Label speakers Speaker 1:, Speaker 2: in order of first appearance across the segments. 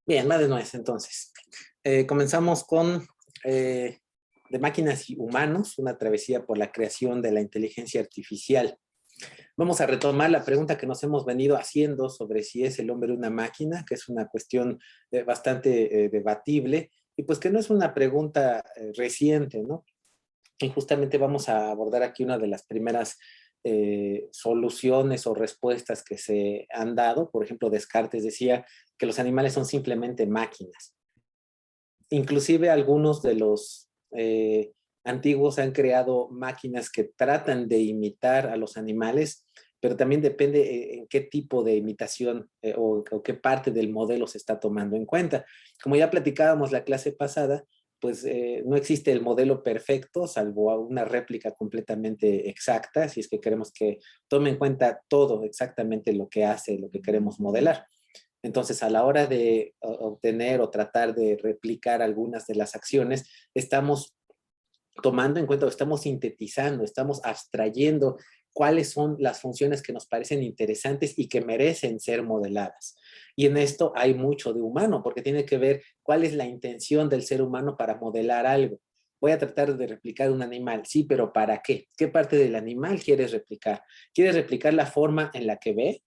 Speaker 1: Bien, va de nuez entonces. Comenzamos con de máquinas y humanos, una travesía por la creación de la inteligencia artificial. Vamos a retomar la pregunta que nos hemos venido haciendo sobre si es el hombre una máquina, que es una cuestión bastante debatible, y pues que no es una pregunta reciente, ¿no? Y justamente vamos a abordar aquí una de las primeras soluciones o respuestas que se han dado. Por ejemplo, Descartes decía que los animales son simplemente máquinas. Inclusive algunos de los antiguos han creado máquinas que tratan de imitar a los animales, pero también depende en qué tipo de imitación o qué parte del modelo se está tomando en cuenta. Como ya platicábamos la clase pasada, pues no existe el modelo perfecto, salvo una réplica completamente exacta, si es que queremos que tome en cuenta todo exactamente lo que hace, lo que queremos modelar. Entonces, a la hora de obtener o tratar de replicar algunas de las acciones, estamos tomando en cuenta, estamos sintetizando, estamos abstrayendo cuáles son las funciones que nos parecen interesantes y que merecen ser modeladas. Y en esto hay mucho de humano, porque tiene que ver cuál es la intención del ser humano para modelar algo. Voy a tratar de replicar un animal, sí, pero ¿para qué? ¿Qué parte del animal quieres replicar? ¿Quieres replicar la forma en la que ve?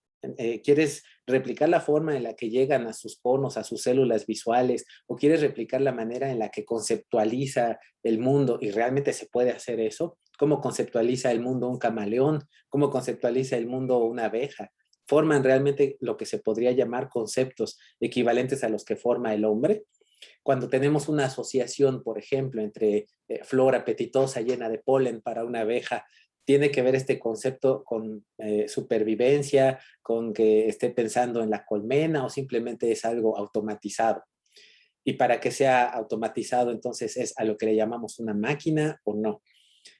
Speaker 1: ¿Quieres replicar la forma en la que llegan a sus conos, a sus células visuales? ¿O quieres replicar la manera en la que conceptualiza el mundo? ¿Y realmente se puede hacer eso? ¿Cómo conceptualiza el mundo un camaleón? ¿Cómo conceptualiza el mundo una abeja? ¿Forman realmente lo que se podría llamar conceptos equivalentes a los que forma el hombre? Cuando tenemos una asociación, por ejemplo, entre flor apetitosa llena de polen para una abeja, tiene que ver este concepto con supervivencia, con que esté pensando en la colmena o simplemente es algo automatizado. Y para que sea automatizado, entonces es a lo que le llamamos una máquina o no.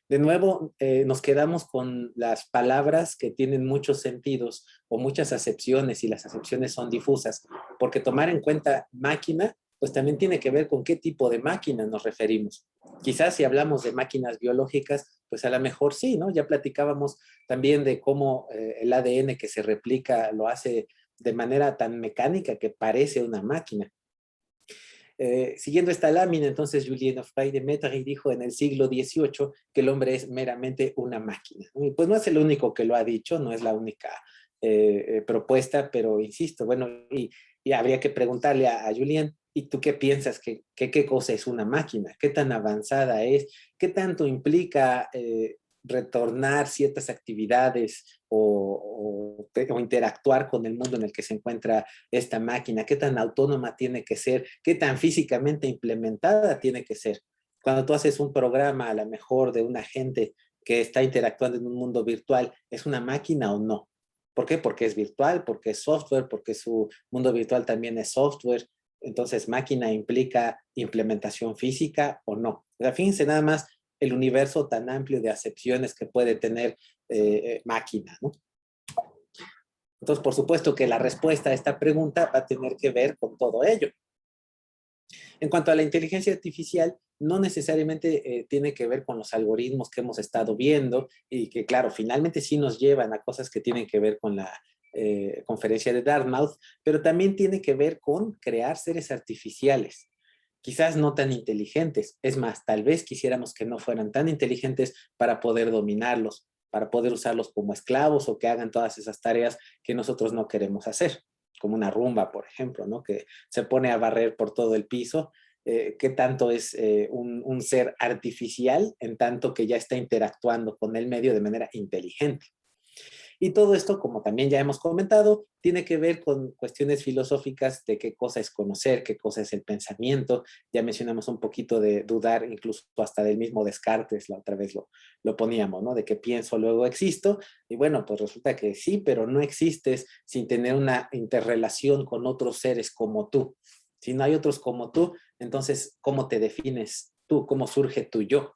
Speaker 1: De nuevo, nos quedamos con las palabras que tienen muchos sentidos o muchas acepciones y las acepciones son difusas, porque tomar en cuenta máquina, pues también tiene que ver con qué tipo de máquina nos referimos. Quizás si hablamos de máquinas biológicas, pues a lo mejor sí, ¿no? Ya platicábamos también de cómo el ADN que se replica lo hace de manera tan mecánica que parece una máquina. Siguiendo esta lámina, entonces Julien Offray de Métairie dijo en el siglo XVIII que el hombre es meramente una máquina. Y pues no es el único que lo ha dicho, no es la única propuesta, pero insisto, bueno, y habría que preguntarle a Julien, ¿y tú qué piensas? ¿Qué cosa es una máquina? ¿Qué tan avanzada es? ¿Qué tanto implica retornar ciertas actividades o interactuar con el mundo en el que se encuentra esta máquina? ¿Qué tan autónoma tiene que ser? ¿Qué tan físicamente implementada tiene que ser? Cuando tú haces un programa, a lo mejor de un agente que está interactuando en un mundo virtual, ¿es una máquina o no? ¿Por qué? Porque es virtual, porque es software, porque su mundo virtual también es software. Entonces, máquina implica implementación física o no. O sea, fíjense nada más el universo tan amplio de acepciones que puede tener máquina, ¿no? Entonces, por supuesto que la respuesta a esta pregunta va a tener que ver con todo ello. En cuanto a la inteligencia artificial, no necesariamente tiene que ver con los algoritmos que hemos estado viendo y que, claro, finalmente sí nos llevan a cosas que tienen que ver con la conferencia de Dartmouth, pero también tiene que ver con crear seres artificiales. Quizás no tan inteligentes, es más, tal vez quisiéramos que no fueran tan inteligentes para poder dominarlos, para poder usarlos como esclavos o que hagan todas esas tareas que nosotros no queremos hacer, como una rumba, por ejemplo, ¿no? Que se pone a barrer por todo el piso. ¿Qué tanto es un ser artificial en tanto que ya está interactuando con el medio de manera inteligente? Y todo esto, como también ya hemos comentado, tiene que ver con cuestiones filosóficas de qué cosa es conocer, qué cosa es el pensamiento. Ya mencionamos un poquito de dudar, incluso hasta del mismo Descartes, la otra vez lo poníamos, ¿no? De que pienso, luego existo. Y bueno, pues resulta que sí, pero no existes sin tener una interrelación con otros seres como tú. Si no hay otros como tú, entonces, ¿cómo te defines tú? ¿Cómo surge tu yo?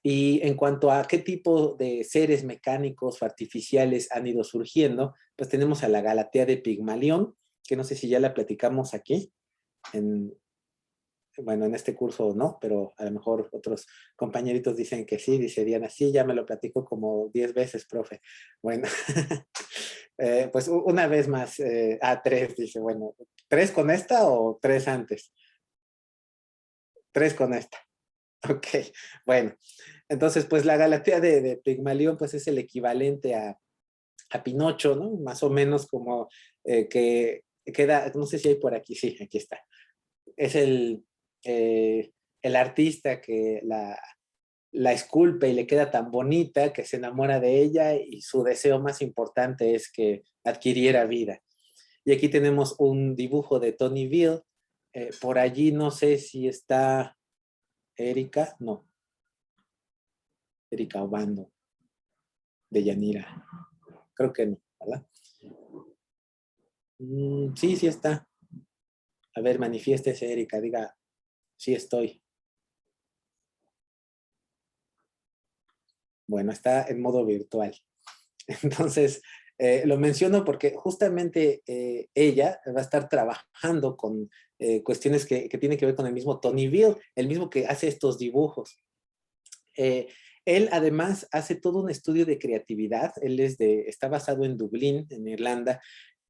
Speaker 1: Y en cuanto a qué tipo de seres mecánicos o artificiales han ido surgiendo, pues tenemos a la Galatea de Pigmalión, que no sé si ya la platicamos aquí, en, bueno, en este curso no, pero a lo mejor otros compañeritos dicen que sí, dice Diana, sí, ya me lo platico como 10 veces, profe. Bueno, Pues una vez más, tres, dice, bueno, ¿tres con esta o tres antes? Tres con esta. Ok, bueno. Entonces, pues la Galatea de Pigmalión, pues es el equivalente a Pinocho, ¿no? Más o menos como que queda, no sé si hay por aquí, sí, aquí está. Es el artista que la esculpe y le queda tan bonita que se enamora de ella y su deseo más importante es que adquiriera vida. Y aquí tenemos un dibujo de Tony Bill. Por allí no sé si está Erika, no, Erika Obando, de Yanira. Creo que no, ¿verdad? Sí, sí está. A ver, manifiéstese, Erika, diga, sí estoy. Bueno, está en modo virtual. Entonces, lo menciono porque justamente ella va a estar trabajando con cuestiones que tienen que ver con el mismo Tony Bill, el mismo que hace estos dibujos. Eh, Él además hace todo un estudio de creatividad. Él está basado en Dublín, en Irlanda,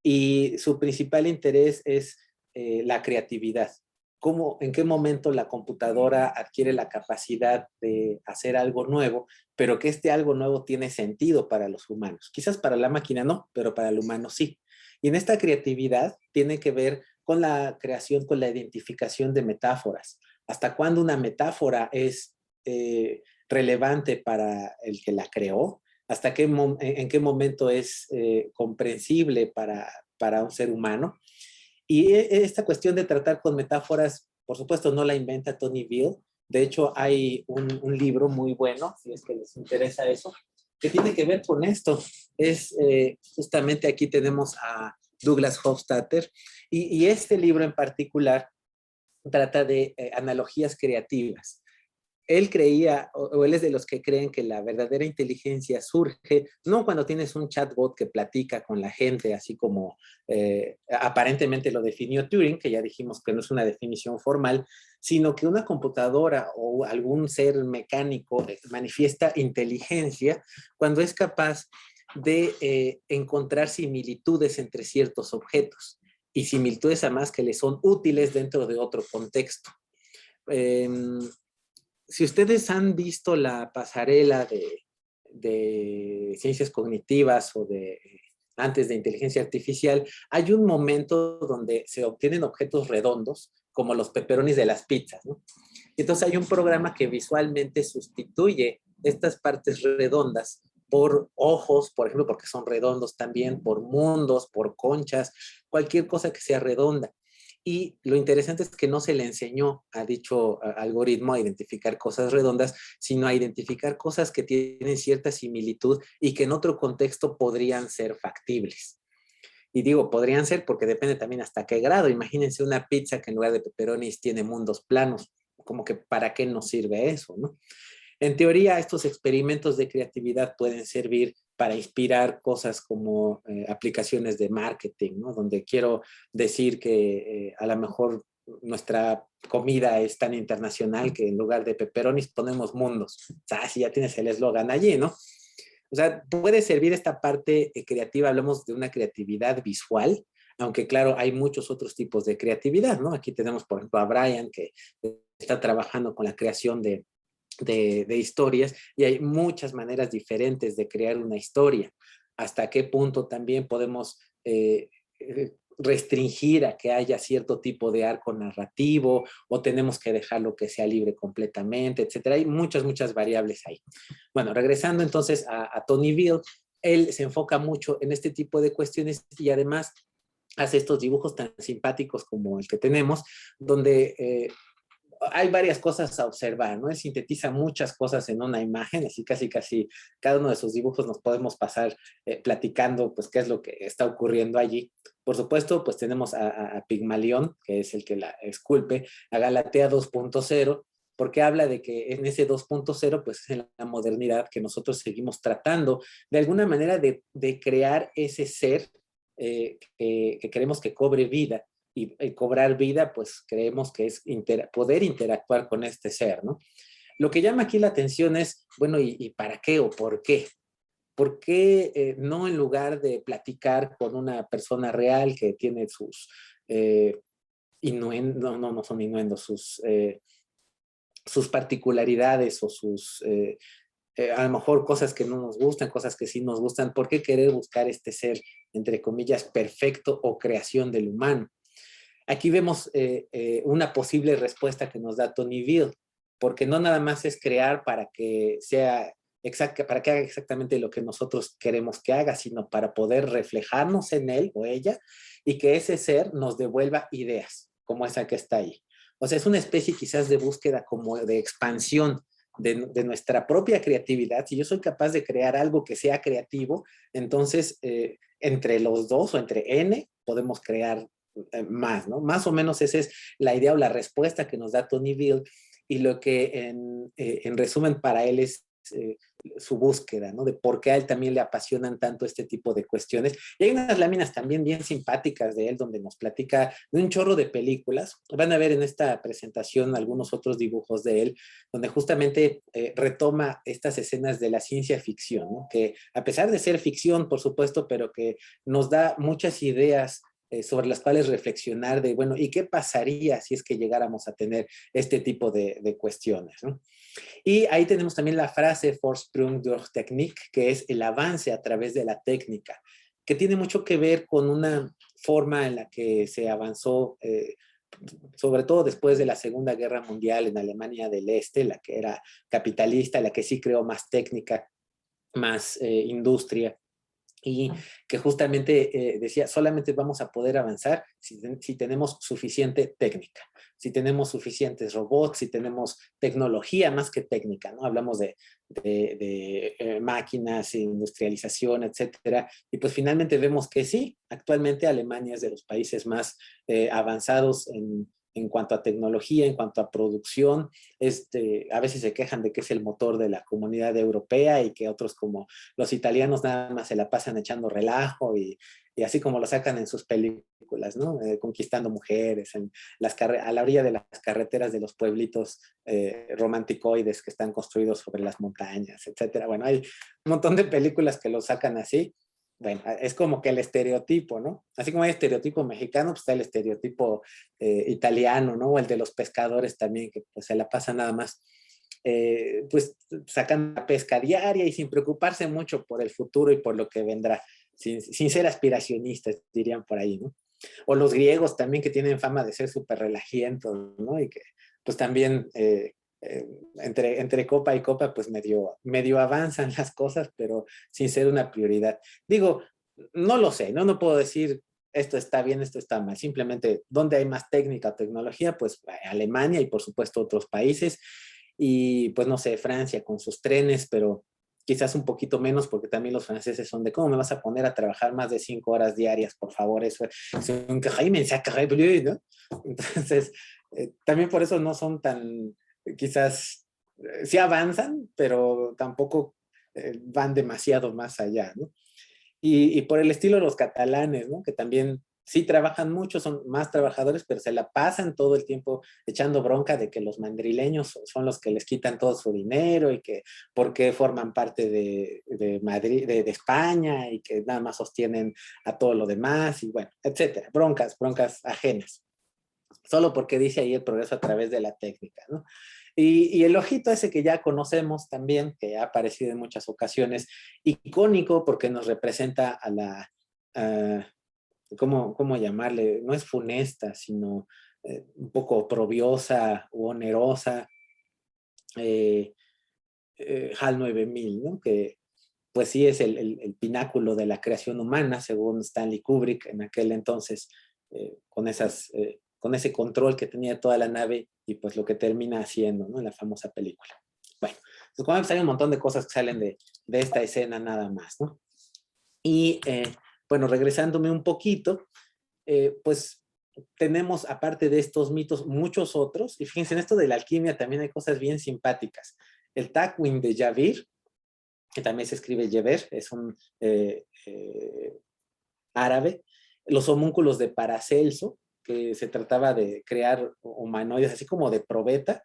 Speaker 1: y su principal interés es la creatividad. ¿Cómo, en qué momento la computadora adquiere la capacidad de hacer algo nuevo, pero que este algo nuevo tiene sentido para los humanos? Quizás para la máquina no, pero para el humano sí. Y en esta creatividad tiene que ver con la creación, con la identificación de metáforas. ¿Hasta cuándo una metáfora es relevante para el que la creó? ¿Hasta en qué momento es comprensible para un ser humano? Y esta cuestión de tratar con metáforas, por supuesto, no la inventa Tony Bill. De hecho, hay un libro muy bueno, si es que les interesa eso, que tiene que ver con esto. Es justamente aquí tenemos a Douglas Hofstadter, y este libro en particular trata de analogías creativas. Él creía, o él es de los que creen que la verdadera inteligencia surge no cuando tienes un chatbot que platica con la gente, así como aparentemente lo definió Turing, que ya dijimos que no es una definición formal, sino que una computadora o algún ser mecánico manifiesta inteligencia cuando es capaz de encontrar similitudes entre ciertos objetos y similitudes además que le son útiles dentro de otro contexto. Eh, si ustedes han visto la pasarela de ciencias cognitivas o de antes de inteligencia artificial, hay un momento donde se obtienen objetos redondos, como los pepperonis de las pizzas, ¿no? Entonces hay un programa que visualmente sustituye estas partes redondas por ojos, por ejemplo, porque son redondos también, por mundos, por conchas, cualquier cosa que sea redonda. Y lo interesante es que no se le enseñó a dicho algoritmo a identificar cosas redondas, sino a identificar cosas que tienen cierta similitud y que en otro contexto podrían ser factibles. Y digo, podrían ser porque depende también hasta qué grado. Imagínense una pizza que en lugar de pepperonis tiene mundos planos. Como que para qué nos sirve eso, ¿no? En teoría, estos experimentos de creatividad pueden servir para inspirar cosas como aplicaciones de marketing, ¿no? Donde quiero decir que a lo mejor nuestra comida es tan internacional que en lugar de pepperonis ponemos mundos. O sea, si ya tienes el eslogan allí, ¿no? O sea, puede servir esta parte creativa, hablamos de una creatividad visual, aunque claro, hay muchos otros tipos de creatividad, ¿no? Aquí tenemos, por ejemplo, a Brian, que está trabajando con la creación de historias, y hay muchas maneras diferentes de crear una historia. Hasta qué punto también podemos restringir a que haya cierto tipo de arco narrativo, o tenemos que dejarlo que sea libre completamente, etcétera. Hay muchas variables ahí. Bueno, regresando entonces a Tony Bill, él se enfoca mucho en este tipo de cuestiones y además hace estos dibujos tan simpáticos como el que tenemos, donde hay varias cosas a observar, ¿no? Él sintetiza muchas cosas en una imagen, así casi cada uno de sus dibujos nos podemos pasar platicando, pues, qué es lo que está ocurriendo allí. Por supuesto, pues tenemos a Pigmalión, que es el que la esculpe, a Galatea 2.0, porque habla de que en ese 2.0, pues es en la modernidad que nosotros seguimos tratando de alguna manera de crear ese ser que queremos que cobre vida y cobrar vida, pues creemos que es poder interactuar con este ser, ¿no? Lo que llama aquí la atención es, bueno, ¿y para qué o por qué? ¿por qué no en lugar de platicar con una persona real que tiene sus innuendos, no son innuendos, sus particularidades o a lo mejor cosas que no nos gustan, cosas que sí nos gustan, ¿por qué querer buscar este ser, entre comillas, perfecto o creación del humano? Aquí vemos una posible respuesta que nos da Tony Veal, porque no nada más es crear para que para que haga exactamente lo que nosotros queremos que haga, sino para poder reflejarnos en él o ella y que ese ser nos devuelva ideas, como esa que está ahí. O sea, es una especie quizás de búsqueda como de expansión de nuestra propia creatividad. Si yo soy capaz de crear algo que sea creativo, entonces entre los dos o entre N podemos crear más, ¿no? Más o menos esa es la idea o la respuesta que nos da Tony Veal y lo que en resumen para él es su búsqueda, ¿no? De por qué a él también le apasionan tanto este tipo de cuestiones. Y hay unas láminas también bien simpáticas de él donde nos platica de un chorro de películas. Van a ver en esta presentación algunos otros dibujos de él, donde justamente retoma estas escenas de la ciencia ficción, ¿no? Que a pesar de ser ficción, por supuesto, pero que nos da muchas ideas sobre las cuales reflexionar de, bueno, ¿y qué pasaría si es que llegáramos a tener este tipo de cuestiones, ¿no? Y ahí tenemos también la frase Vorsprung durch Technik, que es el avance a través de la técnica, que tiene mucho que ver con una forma en la que se avanzó, sobre todo después de la Segunda Guerra Mundial en Alemania del Este, la que era capitalista, la que sí creó más técnica, más industria, y que justamente decía, solamente vamos a poder avanzar si tenemos suficiente técnica, si tenemos suficientes robots, si tenemos tecnología más que técnica, ¿no? Hablamos de máquinas, industrialización, etcétera, y pues finalmente vemos que sí, actualmente Alemania es de los países más avanzados en cuanto a tecnología, en cuanto a producción. A veces se quejan de que es el motor de la comunidad europea y que otros como los italianos nada más se la pasan echando relajo y así como lo sacan en sus películas, ¿no? Conquistando mujeres, a la orilla de las carreteras de los pueblitos romanticoides que están construidos sobre las montañas, etcétera. Bueno, hay un montón de películas que lo sacan así. Bueno, es como que el estereotipo, ¿no? Así como hay estereotipo mexicano, pues está el estereotipo italiano, ¿no? O el de los pescadores también, que pues se la pasa nada más pues sacan la pesca diaria y sin preocuparse mucho por el futuro y por lo que vendrá, sin ser aspiracionistas, dirían por ahí, ¿no? O los griegos también que tienen fama de ser súper relajientos, ¿no? Y que pues también entre copa y copa pues medio avanzan las cosas, pero sin ser una prioridad. Digo, no lo sé, ¿no? No puedo decir esto está bien, esto está mal. Simplemente, ¿dónde hay más técnica o tecnología? Pues Alemania y por supuesto otros países y pues no sé, Francia con sus trenes, pero quizás un poquito menos porque también los franceses son de cómo me vas a poner a trabajar más de 5 horas diarias, por favor, eso es un régimen sacré bleu, ¿no? Entonces, también por eso no son tan, quizás, sí avanzan, pero tampoco van demasiado más allá, ¿no? Y por el estilo los catalanes, ¿no? Que también sí trabajan mucho, son más trabajadores, pero se la pasan todo el tiempo echando bronca de que los madrileños son los que les quitan todo su dinero y que por qué forman parte de Madrid, de España y que nada más sostienen a todo lo demás y bueno, etcétera, broncas ajenas solo porque dice ahí el progreso a través de la técnica, ¿no? Y el ojito ese que ya conocemos también, que ha aparecido en muchas ocasiones, icónico porque nos representa a ¿cómo llamarle? No es funesta, sino un poco oprobiosa u onerosa, eh, HAL 9000, ¿no? Que pues sí es el pináculo de la creación humana, según Stanley Kubrick en aquel entonces, con ese control que tenía toda la nave y pues lo que termina haciendo, ¿no? En la famosa película. Bueno, pues hay un montón de cosas que salen de esta escena nada más, ¿no? Y bueno, regresándome un poquito, pues tenemos, aparte de estos mitos, muchos otros. Y fíjense, en esto de la alquimia también hay cosas bien simpáticas. El Takwin de Yavir, que también se escribe Yever, es un árabe. Los homúnculos de Paracelso, que se trataba de crear humanoides, así como de probeta,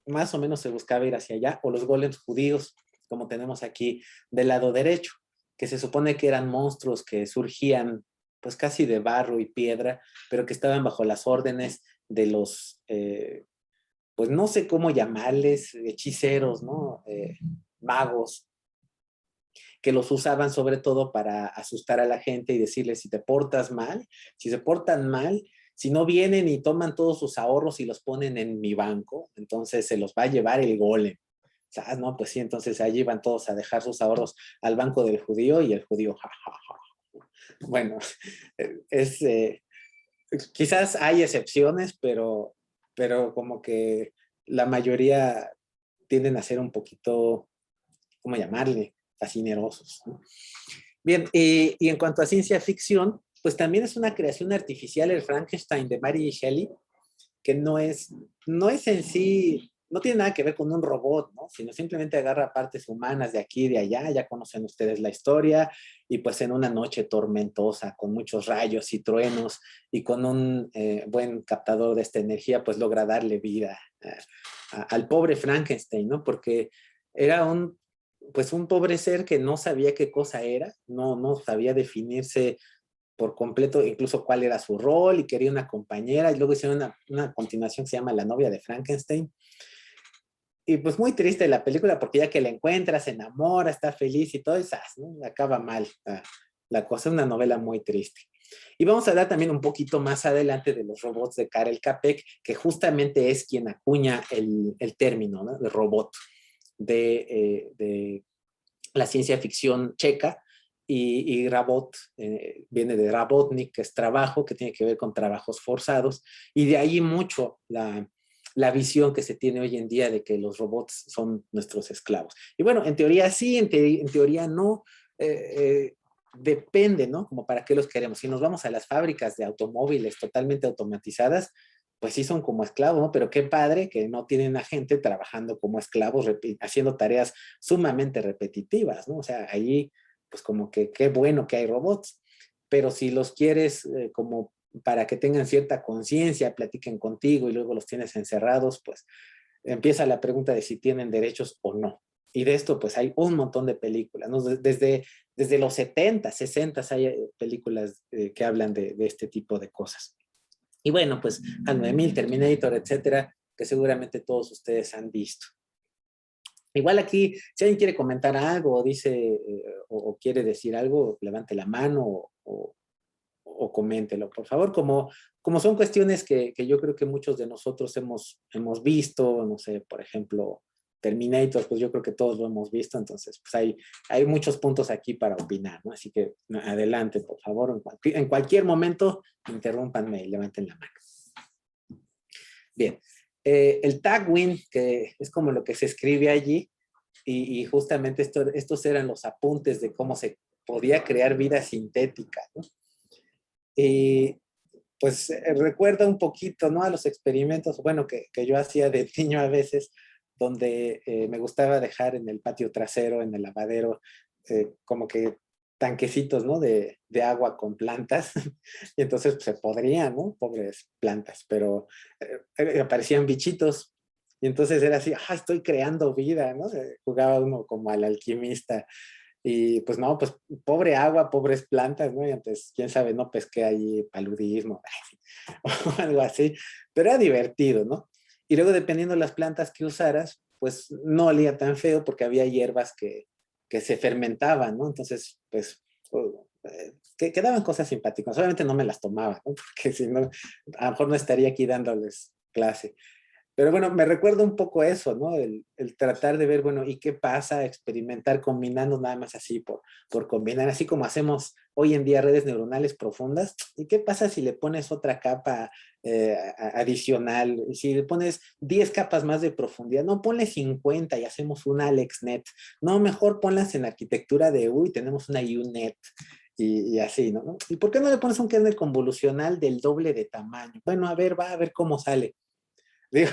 Speaker 1: más o menos se buscaba ir hacia allá, o los golems judíos, como tenemos aquí del lado derecho, que se supone que eran monstruos que surgían pues casi de barro y piedra, pero que estaban bajo las órdenes de los, pues no sé cómo llamarles, hechiceros, ¿no? Magos, que los usaban sobre todo para asustar a la gente y decirles si te portas mal, si se portan mal, si no vienen y toman todos sus ahorros y los ponen en mi banco, entonces se los va a llevar el golem. O sea, no, pues sí, entonces allí van todos a dejar sus ahorros al banco del judío y el judío, ja, ja, ja. Bueno, es, quizás hay excepciones, pero como que la mayoría tienden a ser un poquito, ¿cómo llamarle? Fascinerosos, ¿no? Bien, y en cuanto a ciencia ficción, pues también es una creación artificial el Frankenstein de Mary Shelley, que no es en sí, no tiene nada que ver con un robot, ¿no? Sino simplemente agarra partes humanas de aquí y de allá, ya conocen ustedes la historia, y pues en una noche tormentosa, con muchos rayos y truenos, y con un buen captador de esta energía, pues logra darle vida al pobre Frankenstein, ¿no? Porque era pues un pobre ser que no sabía qué cosa era, no sabía definirse por completo incluso cuál era su rol y quería una compañera y luego hicieron una continuación que se llama La novia de Frankenstein. Y pues muy triste la película porque ya que la encuentra, se enamora, está feliz y todo, y ¡zas!, ¿no? Acaba mal la cosa, es una novela muy triste. Y vamos a hablar también un poquito más adelante de los robots de Karel Capek, que justamente es quien acuña el término, ¿no?, de robot de la ciencia ficción checa, y Rabot viene de Rabotnik, que es trabajo, que tiene que ver con trabajos forzados, y de ahí mucho la visión que se tiene hoy en día de que los robots son nuestros esclavos. Y bueno, en teoría sí, en teoría no, depende, ¿no? Como para qué los queremos. Si nos vamos a las fábricas de automóviles totalmente automatizadas, pues sí son como esclavos, ¿no? Pero qué padre que no tienen a gente trabajando como esclavos, haciendo tareas sumamente repetitivas, ¿no? O sea, ahí, pues como que qué bueno que hay robots, pero si los quieres como para que tengan cierta conciencia, platiquen contigo y luego los tienes encerrados, pues empieza la pregunta de si tienen derechos o no. Y de esto, pues hay un montón de películas, ¿no? Desde los 70, 60 hay películas que hablan de este tipo de cosas. Y bueno, pues al 9000, Terminator, etcétera, que seguramente todos ustedes han visto. Igual aquí, si alguien quiere comentar algo o dice o quiere decir algo, levante la mano o coméntelo, por favor, como son cuestiones que yo creo que muchos de nosotros hemos visto, no sé, por ejemplo, Terminator, pues yo creo que todos lo hemos visto, entonces pues hay muchos puntos aquí para opinar, ¿no? Así que adelante, por favor, en cualquier momento, interrúmpanme y levanten la mano. Bien, el Tagwin, que es como lo que se escribe allí, y justamente estos eran los apuntes de cómo se podía crear vida sintética, ¿no? Y pues recuerda un poquito, ¿no?, a los experimentos, bueno, que yo hacía de niño a veces, donde me gustaba dejar en el patio trasero, en el lavadero, como que tanquecitos, ¿no?, de agua con plantas, y entonces pues, se podrían, ¿no?, pobres plantas, pero aparecían bichitos, y entonces era así, ah, estoy creando vida, ¿no? Jugaba uno como al alquimista, y pues no, pues pobre agua, pobres plantas, ¿no? Y antes, quién sabe, no pesqué ahí paludismo o algo así, pero era divertido, ¿no? Y luego, dependiendo de las plantas que usaras, pues no olía tan feo porque había hierbas que se fermentaban, ¿no? Entonces, pues, que quedaban cosas simpáticas. Obviamente no me las tomaba, ¿no? Porque si no, a lo mejor no estaría aquí dándoles clase. Pero bueno, me recuerda un poco eso, ¿no? El tratar de ver, bueno, ¿y qué pasa? Experimentar combinando nada más así por combinar, así como hacemos hoy en día redes neuronales profundas. ¿Y qué pasa si le pones otra capa adicional? Si le pones 10 capas más de profundidad, no, ponle 50 y hacemos una AlexNet. No, mejor ponlas en arquitectura de U y tenemos una UNet. Y así, ¿no? ¿Y por qué no le pones un kernel convolucional del doble de tamaño? Bueno, a ver cómo sale. Digo,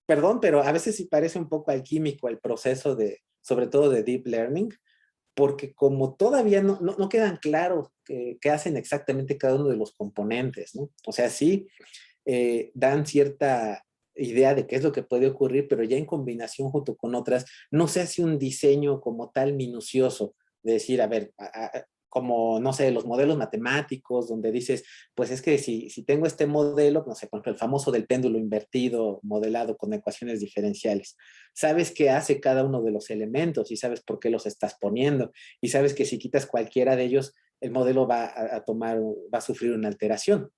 Speaker 1: perdón, pero a veces sí parece un poco alquímico el proceso sobre todo de deep learning, porque como todavía no quedan claros qué hacen exactamente cada uno de los componentes, ¿no? O sea, sí dan cierta idea de qué es lo que puede ocurrir, pero ya en combinación junto con otras, no se hace un diseño como tal minucioso, de decir, a ver, como, no sé, los modelos matemáticos, donde dices, pues es que si tengo este modelo, no sé, por ejemplo, el famoso del péndulo invertido, modelado con ecuaciones diferenciales, sabes qué hace cada uno de los elementos y sabes por qué los estás poniendo, y sabes que si quitas cualquiera de ellos, el modelo va a tomar, va a sufrir una alteración.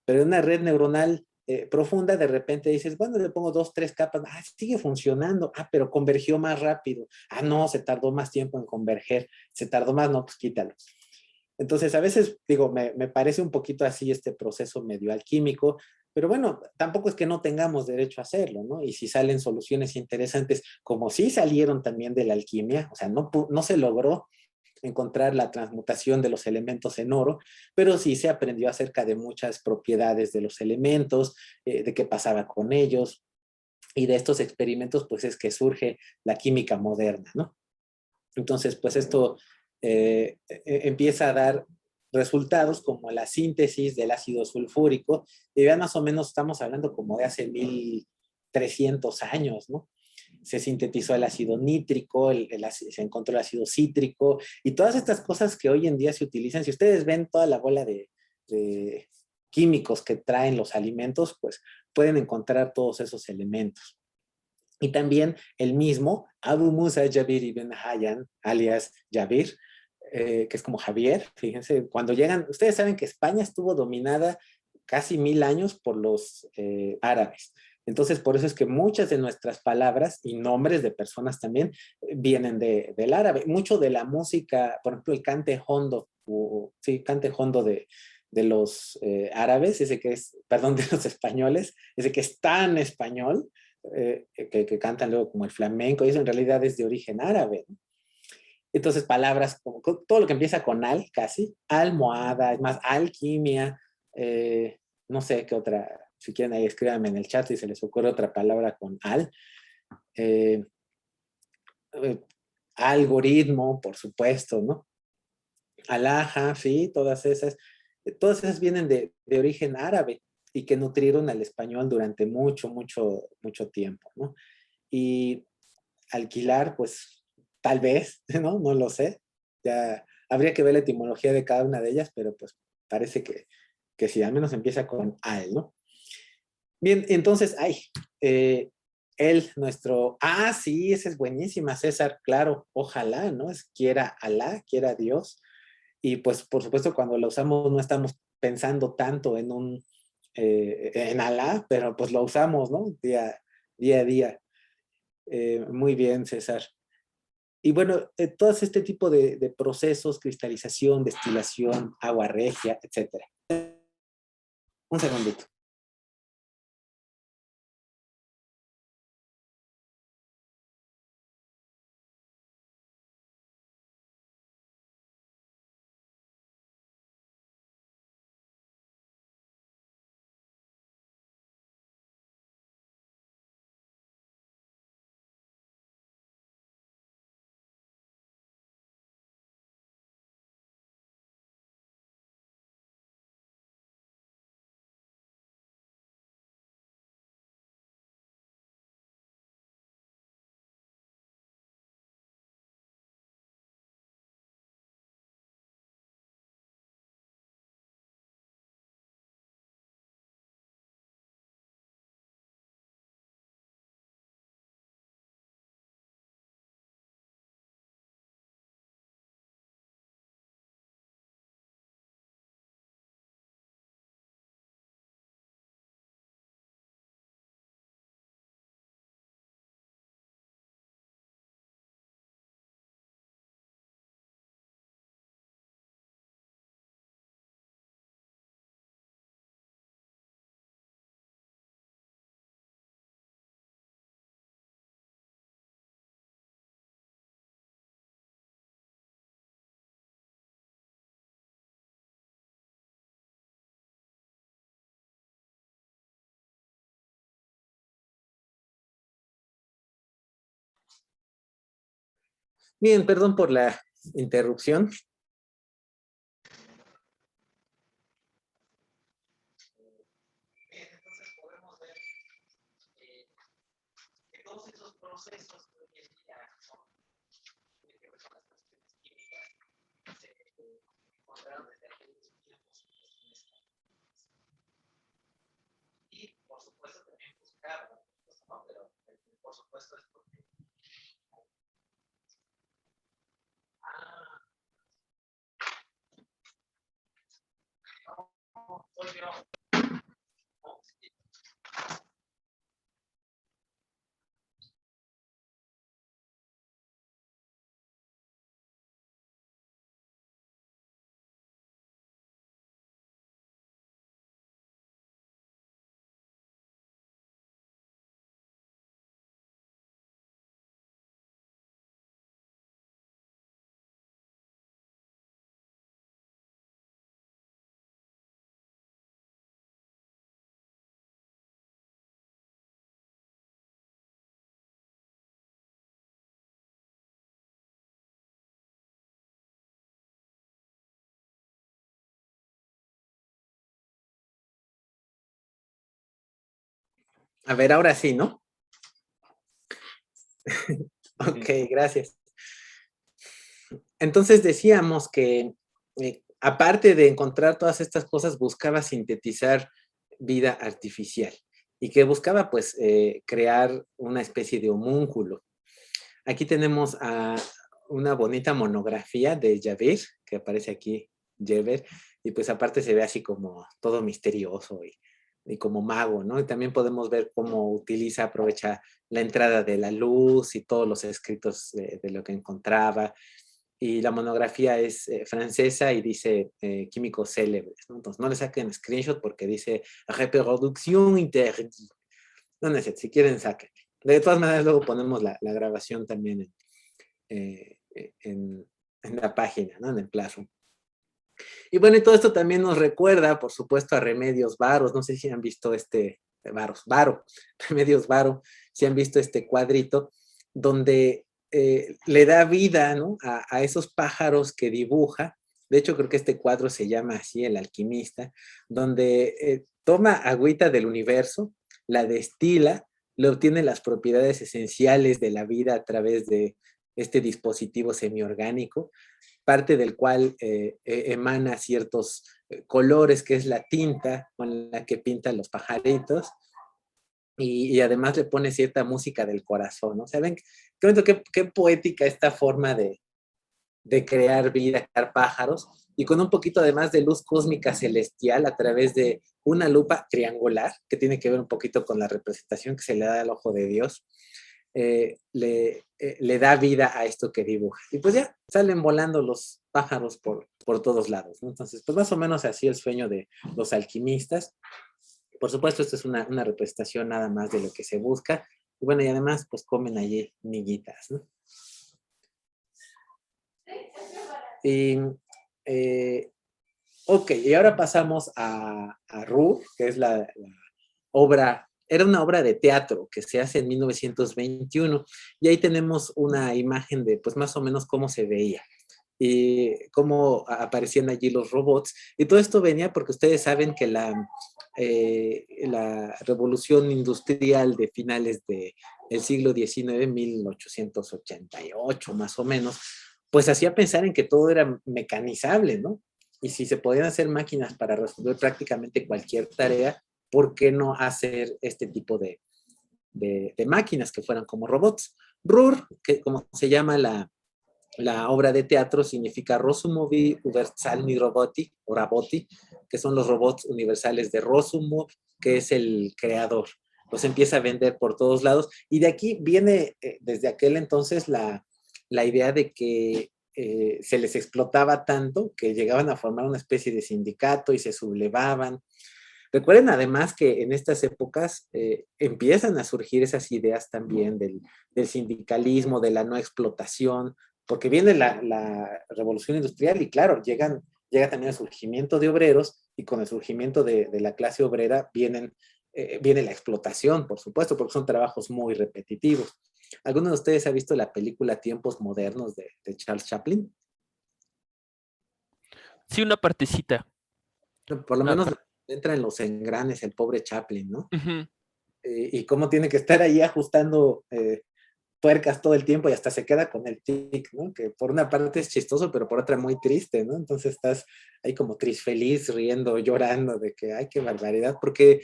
Speaker 1: Pero en una red neuronal profunda, de repente dices, bueno, le pongo dos, tres capas, sigue funcionando, pero convergió más rápido, no, se tardó más tiempo en converger, se tardó más, no, pues quítalo. Entonces, a veces, digo, me parece un poquito así este proceso medio alquímico, pero bueno, tampoco es que no tengamos derecho a hacerlo, ¿no? Y si salen soluciones interesantes, como sí salieron también de la alquimia, o sea, no se logró encontrar la transmutación de los elementos en oro, pero sí se aprendió acerca de muchas propiedades de los elementos, de qué pasaba con ellos, y de estos experimentos pues es que surge la química moderna, ¿no? Entonces pues esto empieza a dar resultados como la síntesis del ácido sulfúrico, y vean más o menos estamos hablando como de hace 1300 años, ¿no? Se sintetizó el ácido nítrico, se encontró el ácido cítrico y todas estas cosas que hoy en día se utilizan. Si ustedes ven toda la bola de químicos que traen los alimentos, pues pueden encontrar todos esos elementos. Y también el mismo Abu Musa Jabir ibn Hayyan, alias Jabir, que es como Javier, fíjense, cuando llegan, ustedes saben que España estuvo dominada casi 1000 años por los árabes. Entonces, por eso es que muchas de nuestras palabras y nombres de personas también vienen del árabe. Mucho de la música, por ejemplo, el cante hondo, sí, cante hondo de los árabes, ese que es, perdón, de los españoles, ese que es tan español, que cantan luego como el flamenco, y eso en realidad es de origen árabe, ¿no? Entonces, palabras como todo lo que empieza con al, casi, almohada, es más, alquimia, no sé qué otra, si quieren ahí escríbanme en el chat si se les ocurre otra palabra con al. Eh, eh, Algoritmo, por supuesto, ¿no? Alhaja, sí, todas esas vienen de origen árabe y que nutrieron al español durante mucho, mucho, mucho tiempo, ¿no? Y alquilar, pues tal vez, ¿no? No lo sé. Ya habría que ver la etimología de cada una de ellas, pero pues parece que sí, al menos empieza con al, ¿no? Bien, entonces, eh, sí, esa es buenísima, César, claro, ojalá, ¿no? Quiera Alá, quiera Dios. Y pues, por supuesto, cuando la usamos no estamos pensando tanto en Alá, pero pues lo usamos, ¿no? Día a día. Muy bien, César. Y bueno, todo este tipo de procesos, cristalización, destilación, agua regia, etcétera. Un segundito. Bien, perdón por la interrupción. todos esos procesos que hoy en día son personas químicas se encontraron desde aquellos tiempos. Y por supuesto también buscar, ¿no? Pero por supuesto es porque soy yo. A ver, ahora sí, ¿no? Ok, gracias. Entonces decíamos que aparte de encontrar todas estas cosas, buscaba sintetizar vida artificial y que buscaba pues crear una especie de homúnculo. Aquí tenemos una bonita monografía de Javert, que aparece aquí, Javert, y pues aparte se ve así como todo misterioso y como mago, ¿no? Y también podemos ver cómo aprovecha la entrada de la luz y todos los escritos de lo que encontraba. Y la monografía es francesa y dice químicos célebres, ¿no? Entonces no le saquen screenshot porque dice reproducción interdit. No necesito, si quieren saquen. De todas maneras luego ponemos la grabación también eh, en, en la página, ¿no? En el Classroom. Y bueno, y todo esto también nos recuerda, por supuesto, a Remedios Varo. No sé si han visto Remedios Varo, si han visto este cuadrito, donde le da vida, ¿no? A esos pájaros que dibuja. De hecho, creo que este cuadro se llama así, El Alquimista, donde toma agüita del universo, la destila, le obtiene las propiedades esenciales de la vida a través de este dispositivo semiorgánico, parte del cual emana ciertos colores, que es la tinta con la que pintan los pajaritos, y además le pone cierta música del corazón, ¿no? ¿Saben? Qué poética esta forma de crear vida, crear pájaros, y con un poquito además de luz cósmica celestial a través de una lupa triangular, que tiene que ver un poquito con la representación que se le da al ojo de Dios, le da vida a esto que dibuja. Y pues ya salen volando los pájaros por todos lados, ¿no? Entonces, pues más o menos así el sueño de los alquimistas. Por supuesto, esto es una representación nada más de lo que se busca. Y bueno, y además, pues comen allí miguitas, ¿no? Y, ok, y ahora pasamos a Ruhr, que es la obra, era una obra de teatro que se hace en 1921, y ahí tenemos una imagen de, pues más o menos cómo se veía y cómo aparecían allí los robots. Y todo esto venía porque ustedes saben que la revolución industrial de finales del siglo XIX, 1888 más o menos, pues hacía pensar en que todo era mecanizable, ¿no? Y si se podían hacer máquinas para resolver prácticamente cualquier tarea, ¿por qué no hacer este tipo de máquinas que fueran como robots? RUR, que como se llama la obra de teatro, significa Rosumovi Universalni Roboti, o Raboti, que son los robots universales de Rosumov, que es el creador. Los empieza a vender por todos lados, y de aquí viene desde aquel entonces la idea de que se les explotaba tanto que llegaban a formar una especie de sindicato y se sublevaban. Recuerden además que en estas épocas empiezan a surgir esas ideas también del sindicalismo, de la no explotación, porque viene la revolución industrial y claro, llega también el surgimiento de obreros, y con el surgimiento de la clase obrera viene la explotación, por supuesto, porque son trabajos muy repetitivos. ¿Alguno de ustedes ha visto la película Tiempos Modernos de Charles Chaplin?
Speaker 2: Sí, una partecita.
Speaker 1: Por lo
Speaker 2: Una
Speaker 1: menos
Speaker 2: par-
Speaker 1: entra en los engranes el pobre Chaplin, ¿no?
Speaker 2: Ujú.
Speaker 1: y cómo tiene que estar ahí ajustando tuercas todo el tiempo y hasta se queda con el tic, ¿no? Que por una parte es chistoso, pero por otra muy triste, ¿no? Entonces estás ahí como feliz, riendo, llorando de que, ay, qué barbaridad, porque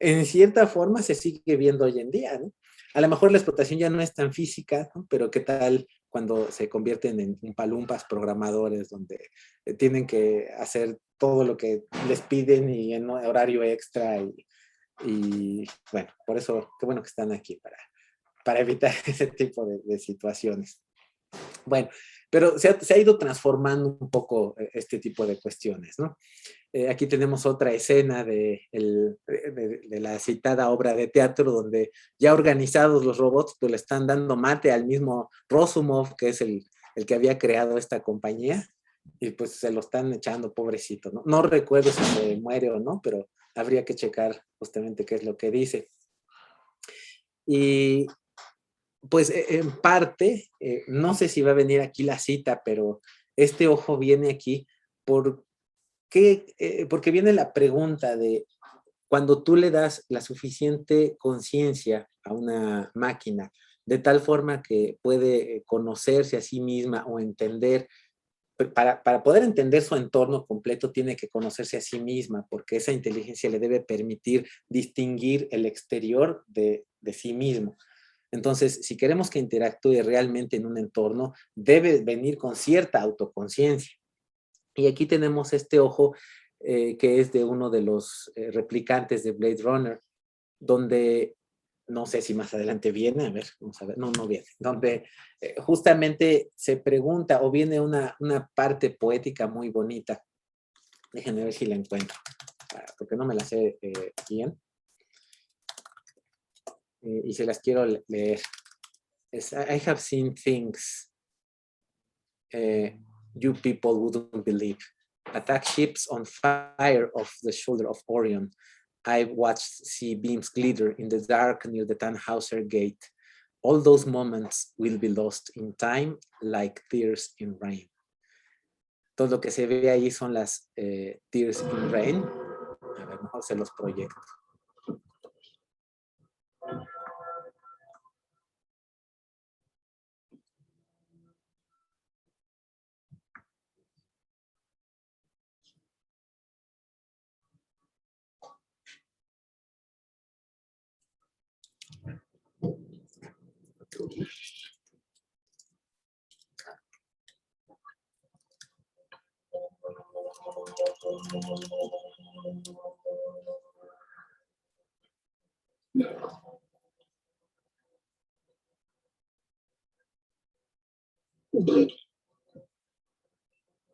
Speaker 1: en cierta forma se sigue viendo hoy en día, ¿no? A lo mejor la explotación ya no es tan física, ¿no? Pero qué tal cuando se convierten en palumpas programadores donde tienen que hacer todo lo que les piden y en horario extra y bueno, por eso qué bueno que están aquí para evitar ese tipo de situaciones. Bueno, pero se ha ido transformando un poco este tipo de cuestiones, ¿no? Aquí tenemos otra escena de la citada obra de teatro donde ya organizados los robots pues le están dando mate al mismo Rosumov, que es el que había creado esta compañía, y pues se lo están echando, pobrecito, ¿no? No recuerdo si se muere o no, pero habría que checar justamente qué es lo que dice. Y pues en parte, no sé si va a venir aquí la cita, pero este ojo viene aquí por porque viene la pregunta de cuando tú le das la suficiente conciencia a una máquina, de tal forma que puede conocerse a sí misma o entender, para poder entender su entorno completo, tiene que conocerse a sí misma, porque esa inteligencia le debe permitir distinguir el exterior de sí mismo. Entonces, si queremos que interactúe realmente en un entorno, debe venir con cierta autoconciencia. Y aquí tenemos este ojo que es de uno de los replicantes de Blade Runner, donde no sé si más adelante viene, a ver, vamos a ver, no, no viene, donde justamente se pregunta o viene una parte poética muy bonita. Déjenme ver si la encuentro, porque no me la sé bien y se las quiero leer. I have seen things you people wouldn't believe. Attack ships on fire off the shoulder of Orion. I've watched sea beams glitter in the dark near the Tannhauser Gate. All those moments will be lost in time like tears in rain. Todo lo que se ve ahí son las tears in rain. A ver, mejor se los proyecto.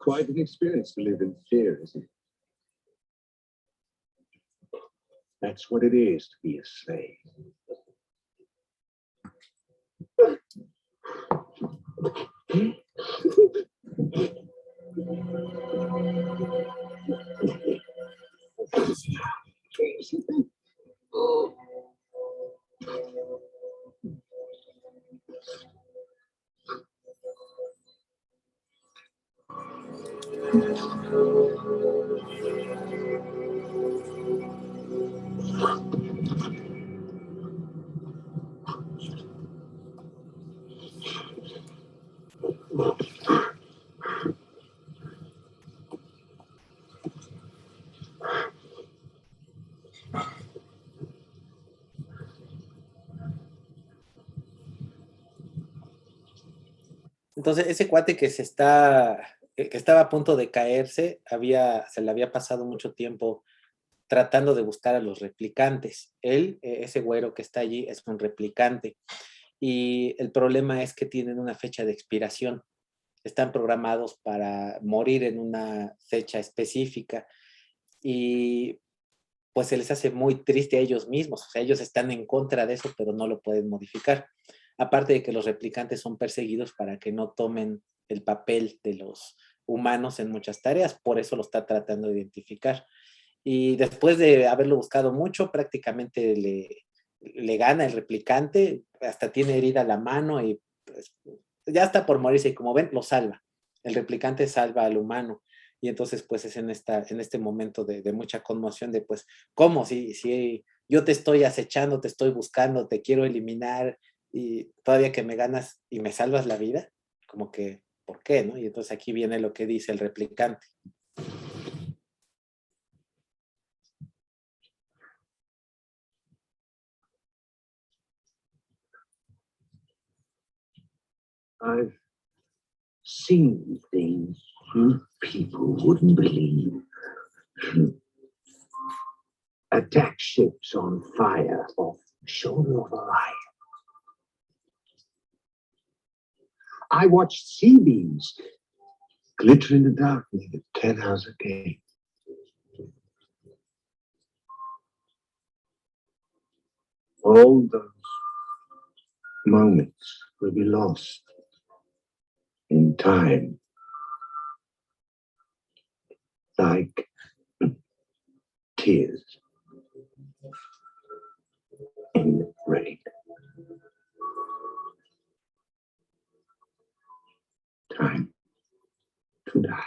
Speaker 2: Quite an experience to live in fear, isn't it? That's what it is to be a slave.
Speaker 1: Entonces, ese cuate que estaba a punto de caerse, se le había pasado mucho tiempo tratando de buscar a los replicantes. Él, ese güero que está allí, es un replicante. Y el problema es que tienen una fecha de expiración. Están programados para morir en una fecha específica. Y pues se les hace muy triste a ellos mismos. O sea, ellos están en contra de eso, pero no lo pueden modificar. Aparte de que los replicantes son perseguidos para que no tomen el papel de los humanos en muchas tareas, por eso lo está tratando de identificar. Y después de haberlo buscado mucho, prácticamente le gana el replicante, hasta tiene herida la mano y pues, ya está por morirse y como ven, lo salva. El replicante salva al humano y entonces pues es en este momento de mucha conmoción de pues, ¿cómo? Si yo te estoy acechando, te estoy buscando, te quiero eliminar y todavía que me ganas y me salvas la vida, como que, ¿por qué, no? Y entonces aquí viene lo que dice el replicante.
Speaker 2: I've seen things you people wouldn't believe. Attack ships on fire off the shoulder of Orion. I watched sea beams glitter in the darkness at 10 hours a day. All those moments will be lost in time, like tears in rain. Time to die.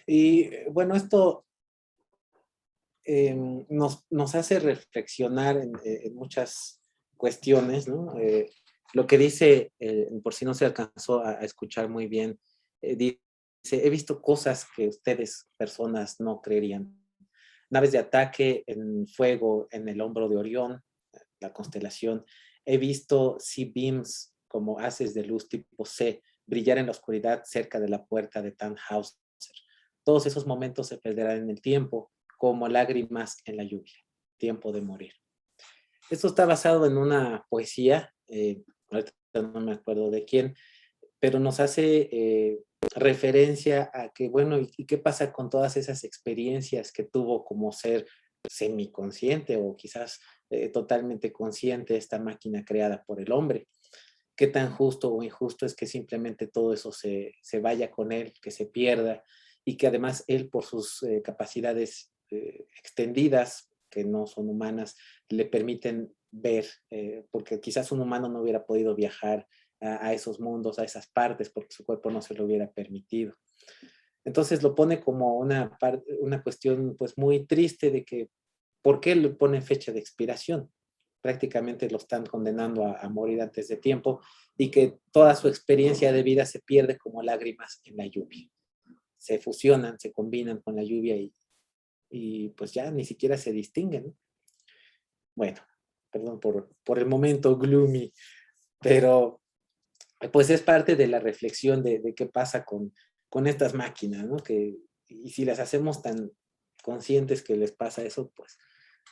Speaker 1: Y bueno, esto nos hace reflexionar en muchas cuestiones, ¿no? Lo que dice, por si no se alcanzó a escuchar muy bien, dice, he visto cosas que ustedes, personas, no creerían. Naves de ataque en fuego en el hombro de Orión, la constelación. He visto sea beams como haces de luz tipo C brillar en la oscuridad cerca de la puerta de Tannhauser. Todos esos momentos se perderán en el tiempo, como lágrimas en la lluvia. Tiempo de morir. Esto está basado en una poesía, ahorita no me acuerdo de quién, pero nos hace referencia a que, bueno, ¿y qué pasa con todas esas experiencias que tuvo como ser semiconsciente o quizás totalmente consciente esta máquina creada por el hombre? ¿Qué tan justo o injusto es que simplemente todo eso se vaya con él, que se pierda y que además él por sus capacidades extendidas, que no son humanas, le permiten ver, porque quizás un humano no hubiera podido viajar a esos mundos, a esas partes, porque su cuerpo no se lo hubiera permitido. Entonces lo pone como una cuestión pues muy triste de que, ¿por qué le pone fecha de expiración? Prácticamente lo están condenando a morir antes de tiempo y que toda su experiencia de vida se pierde como lágrimas en la lluvia. Se fusionan, se combinan con la lluvia y pues ya ni siquiera se distinguen, ¿no? Bueno, perdón por el momento gloomy, pero pues es parte de la reflexión de qué pasa con estas máquinas, ¿no? Y si las hacemos tan conscientes que les pasa eso, pues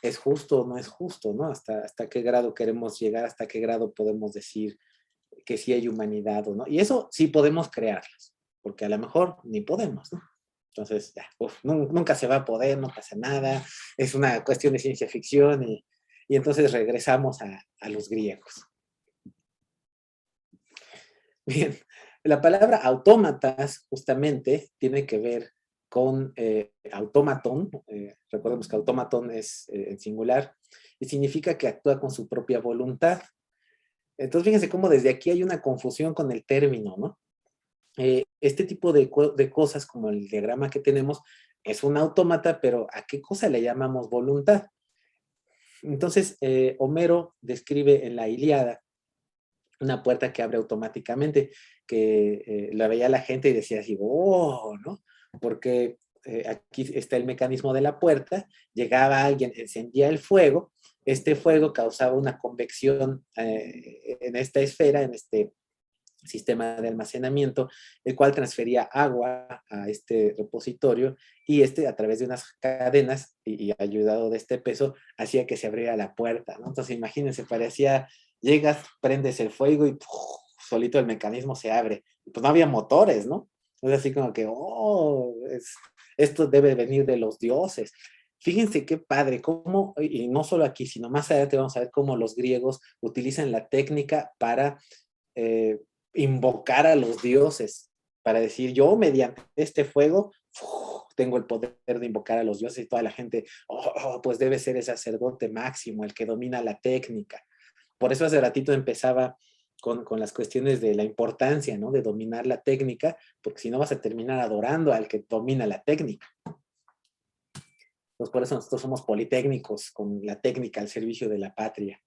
Speaker 1: es justo o no es justo, ¿no? Hasta qué grado queremos llegar, hasta qué grado podemos decir que sí hay humanidad o no. Y eso sí podemos crearlas, porque a lo mejor ni podemos, ¿no? Entonces, ya, nunca se va a poder, no pasa nada, es una cuestión de ciencia ficción y entonces regresamos a los griegos. Bien, la palabra autómatas justamente tiene que ver con automatón. Recordemos que automatón es en singular y significa que actúa con su propia voluntad. Entonces, fíjense cómo desde aquí hay una confusión con el término, ¿no? Este tipo de cosas como el diagrama que tenemos es un autómata, pero ¿a qué cosa le llamamos voluntad? Entonces, Homero describe en la Ilíada una puerta que abre automáticamente, que la veía la gente y decía así, oh, ¿no? Porque aquí está el mecanismo de la puerta, llegaba alguien, encendía el fuego, este fuego causaba una convección en esta esfera, en este sistema de almacenamiento, el cual transfería agua a este repositorio y este a través de unas cadenas y ayudado de este peso hacía que se abriera la puerta, ¿no? Entonces imagínense, parecía, llegas, prendes el fuego y ¡puf! Solito el mecanismo se abre. Pues no había motores, ¿no? Entonces así como que, oh, esto debe venir de los dioses. Fíjense qué padre, cómo, y no solo aquí, sino más adelante vamos a ver cómo los griegos utilizan la técnica para eh, invocar a los dioses, para decir, yo mediante este fuego tengo el poder de invocar a los dioses y toda la gente, pues debe ser el sacerdote máximo, el que domina la técnica. Por eso hace ratito empezaba con las cuestiones de la importancia, ¿no? De dominar la técnica, porque si no vas a terminar adorando al que domina la técnica. Entonces, por eso nosotros somos politécnicos, con la técnica al servicio de la patria.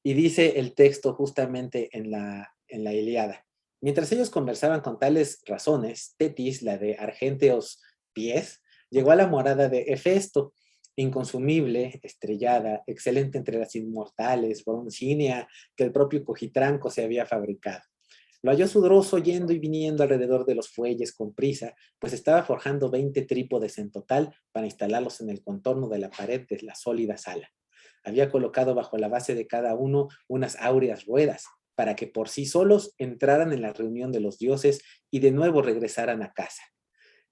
Speaker 1: Y dice el texto justamente en la Ilíada. Mientras ellos conversaban con tales razones, Tetis, la de Argenteos pies, llegó a la morada de Hefesto, inconsumible, estrellada, excelente entre las inmortales, broncínea, que el propio Cojitranco se había fabricado. Lo halló sudoroso yendo y viniendo alrededor de los fuelles con prisa, pues estaba forjando 20 trípodes en total para instalarlos en el contorno de la pared de la sólida sala. Había colocado bajo la base de cada uno unas áureas ruedas, para que por sí solos entraran en la reunión de los dioses y de nuevo regresaran a casa.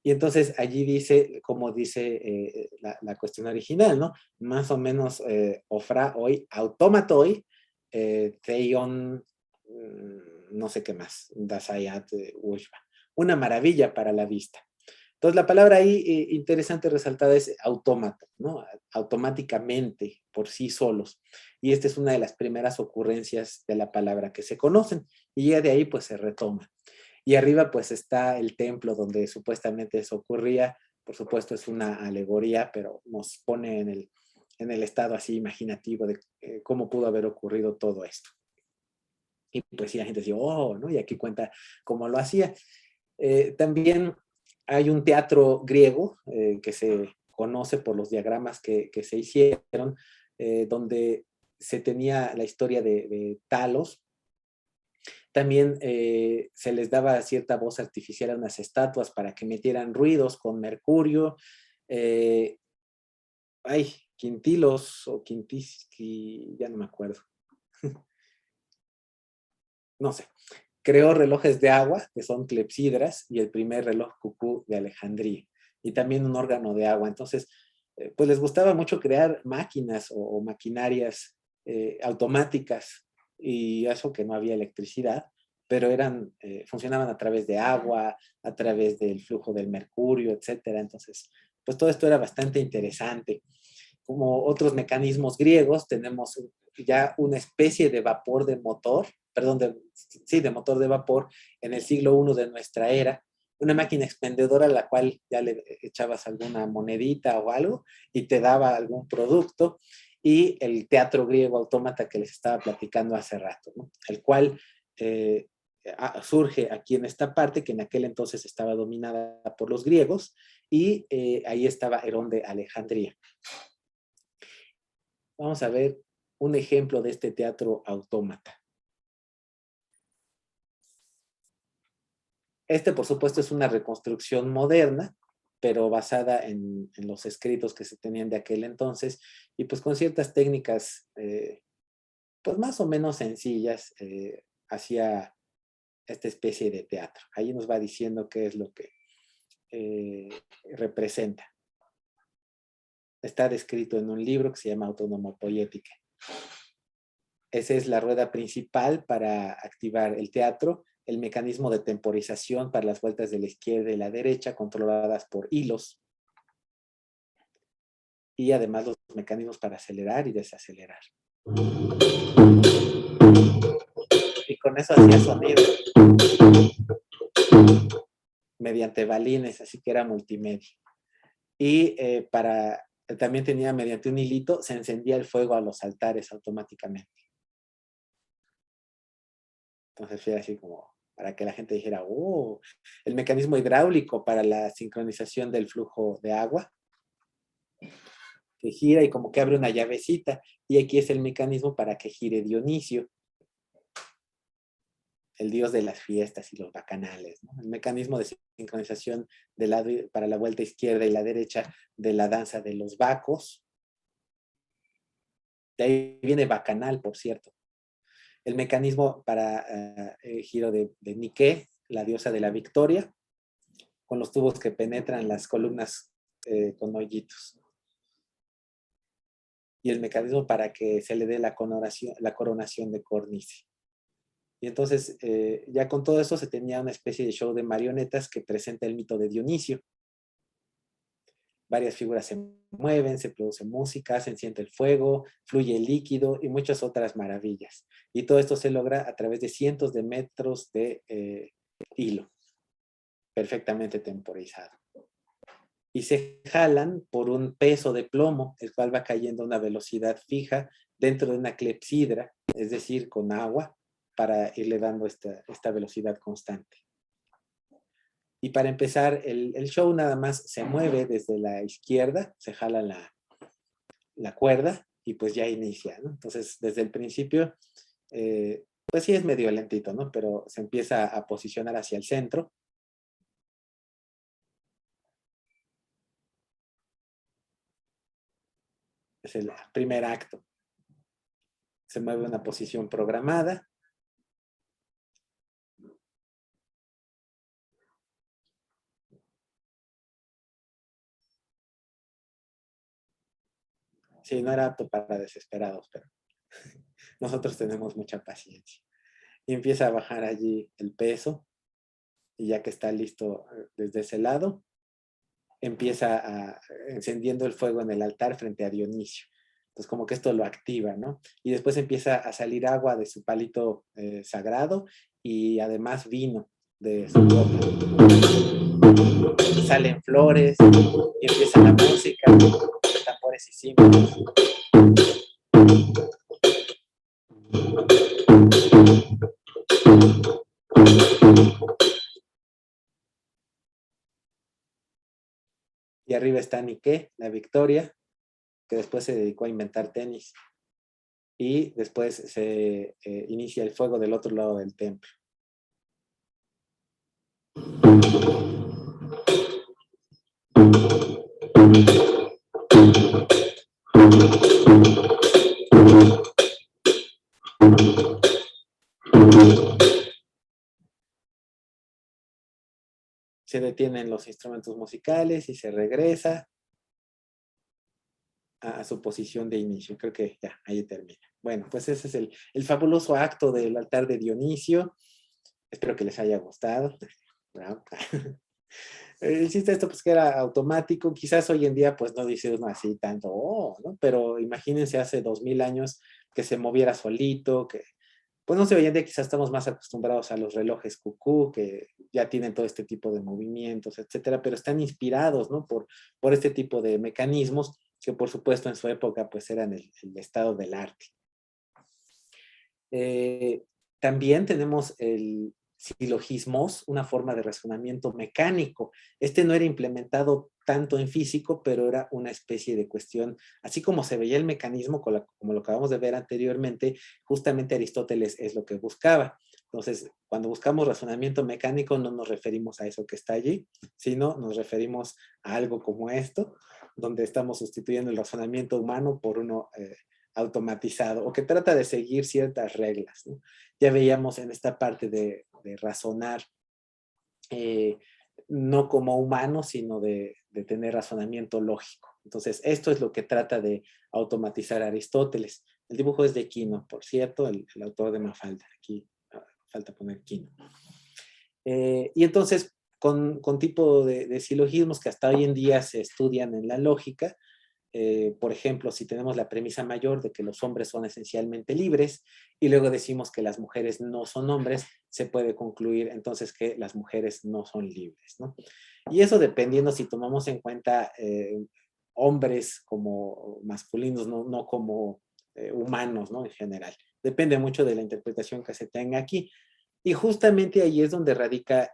Speaker 1: Y entonces allí dice, como dice la cuestión original, ¿no? Más o menos, ofra hoy, automatoi, theion, no sé qué más, dasayat, ushba. Una maravilla para la vista. Entonces, la palabra ahí interesante resaltada es autómata, ¿no? Automáticamente, por sí solos. Y esta es una de las primeras ocurrencias de la palabra que se conocen. Y ya de ahí, pues, se retoma. Y arriba, pues, está el templo donde supuestamente eso ocurría. Por supuesto, es una alegoría, pero nos pone en el estado así imaginativo de cómo pudo haber ocurrido todo esto. Y pues sí, la gente decía, oh, ¿no? Y aquí cuenta cómo lo hacía. También hay un teatro griego que se conoce por los diagramas que se hicieron, donde se tenía la historia de Talos. También se les daba cierta voz artificial a unas estatuas para que metieran ruidos con mercurio. Eh, Quintilos o Quintisqui, ya no me acuerdo. No sé. Creó relojes de agua, que son clepsidras, y el primer reloj cucú de Alejandría, y también un órgano de agua. Entonces, pues les gustaba mucho crear máquinas o maquinarias automáticas, y eso que no había electricidad, pero funcionaban a través de agua, a través del flujo del mercurio, etcétera. Entonces, pues todo esto era bastante interesante. Como otros mecanismos griegos, tenemos ya una especie de vapor de motor, perdón, de motor de vapor en el siglo I de nuestra era, una máquina expendedora a la cual ya le echabas alguna monedita o algo y te daba algún producto, y el teatro griego autómata que les estaba platicando hace rato, ¿no? El cual surge aquí en esta parte que en aquel entonces estaba dominada por los griegos, y ahí estaba Herón de Alejandría. Vamos a ver un ejemplo de este teatro autómata. Este, por supuesto, es una reconstrucción moderna, pero basada en los escritos que se tenían de aquel entonces, y pues con ciertas técnicas, pues más o menos sencillas, hacia esta especie de teatro. Ahí nos va diciendo qué es lo que representa. Está descrito en un libro que se llama Autonomopoietique. Esa es la rueda principal para activar el teatro, el mecanismo de temporización para las vueltas de la izquierda y la derecha, controladas por hilos, y además los mecanismos para acelerar y desacelerar. Y con eso hacía sonido mediante balines, así que era multimedia. Y también tenía, mediante un hilito, se encendía el fuego a los altares automáticamente. Entonces fue así como para que la gente dijera, oh, el mecanismo hidráulico para la sincronización del flujo de agua, que gira y como que abre una llavecita, y aquí es el mecanismo para que gire Dionisio, el dios de las fiestas y los bacanales, ¿no? El mecanismo de sincronización para la vuelta izquierda y la derecha de la danza de los bacos. De ahí viene bacanal, por cierto. El mecanismo para el giro de Nike, la diosa de la victoria, con los tubos que penetran las columnas con hoyitos. Y el mecanismo para que se le dé la coronación de Cornice. Y entonces, ya con todo eso se tenía una especie de show de marionetas que presenta el mito de Dionisio. Varias figuras se mueven, se produce música, se enciende el fuego, fluye el líquido y muchas otras maravillas. Y todo esto se logra a través de cientos de metros de hilo, perfectamente temporizado. Y se jalan por un peso de plomo, el cual va cayendo a una velocidad fija dentro de una clepsidra, es decir, con agua, para irle dando esta velocidad constante. Y para empezar, el show nada más se mueve desde la izquierda, se jala la cuerda y pues ya inicia, ¿no? Entonces, desde el principio, pues sí es medio lentito, ¿no? Pero se empieza a posicionar hacia el centro. Es el primer acto. Se mueve una posición programada. Sí, no era apto para desesperados, pero nosotros tenemos mucha paciencia. Y empieza a bajar allí el peso, y ya que está listo desde ese lado, empieza encendiendo el fuego en el altar frente a Dionisio. Entonces como que esto lo activa, ¿no? Y después empieza a salir agua de su palito sagrado y además vino de su copa. Salen flores y empieza la música, tambores y símbolos. Y arriba está Nike, la victoria, que después se dedicó a inventar tenis. Y después se inicia el fuego del otro lado del templo. Se detienen los instrumentos musicales y se regresa a su posición de inicio. Creo que ya, ahí termina. Bueno, pues ese es el fabuloso acto del altar de Dionisio. Espero que les haya gustado. El chiste de esto pues que era automático. Quizás hoy en día pues no dice uno así tanto, oh, ¿no? Pero imagínense hace 2000 años que se moviera solito, que pues no sé, hoy en día quizás estamos más acostumbrados a los relojes cucú, que ya tienen todo este tipo de movimientos, etcétera, pero están inspirados, ¿no? Por este tipo de mecanismos que por supuesto en su época pues eran el estado del arte. También tenemos el silogismos, una forma de razonamiento mecánico. Este no era implementado tanto en físico, pero era una especie de cuestión, así como se veía el mecanismo, como lo acabamos de ver anteriormente, justamente Aristóteles es lo que buscaba. Entonces, cuando buscamos razonamiento mecánico, no nos referimos a eso que está allí, sino nos referimos a algo como esto, donde estamos sustituyendo el razonamiento humano por uno automatizado o que trata de seguir ciertas reglas, ¿no? Ya veíamos en esta parte de razonar no como humano, sino de tener razonamiento lógico. Entonces, esto es lo que trata de automatizar Aristóteles. El dibujo es de Quino, por cierto, el autor de Mafalda. Aquí falta poner Quino. Y entonces, con tipo de silogismos que hasta hoy en día se estudian en la lógica, por ejemplo, si tenemos la premisa mayor de que los hombres son esencialmente libres y luego decimos que las mujeres no son hombres, se puede concluir entonces que las mujeres no son libres, ¿no? Y eso dependiendo si tomamos en cuenta hombres como masculinos, no como humanos, ¿no? En general. Depende mucho de la interpretación que se tenga aquí. Y justamente ahí es donde radica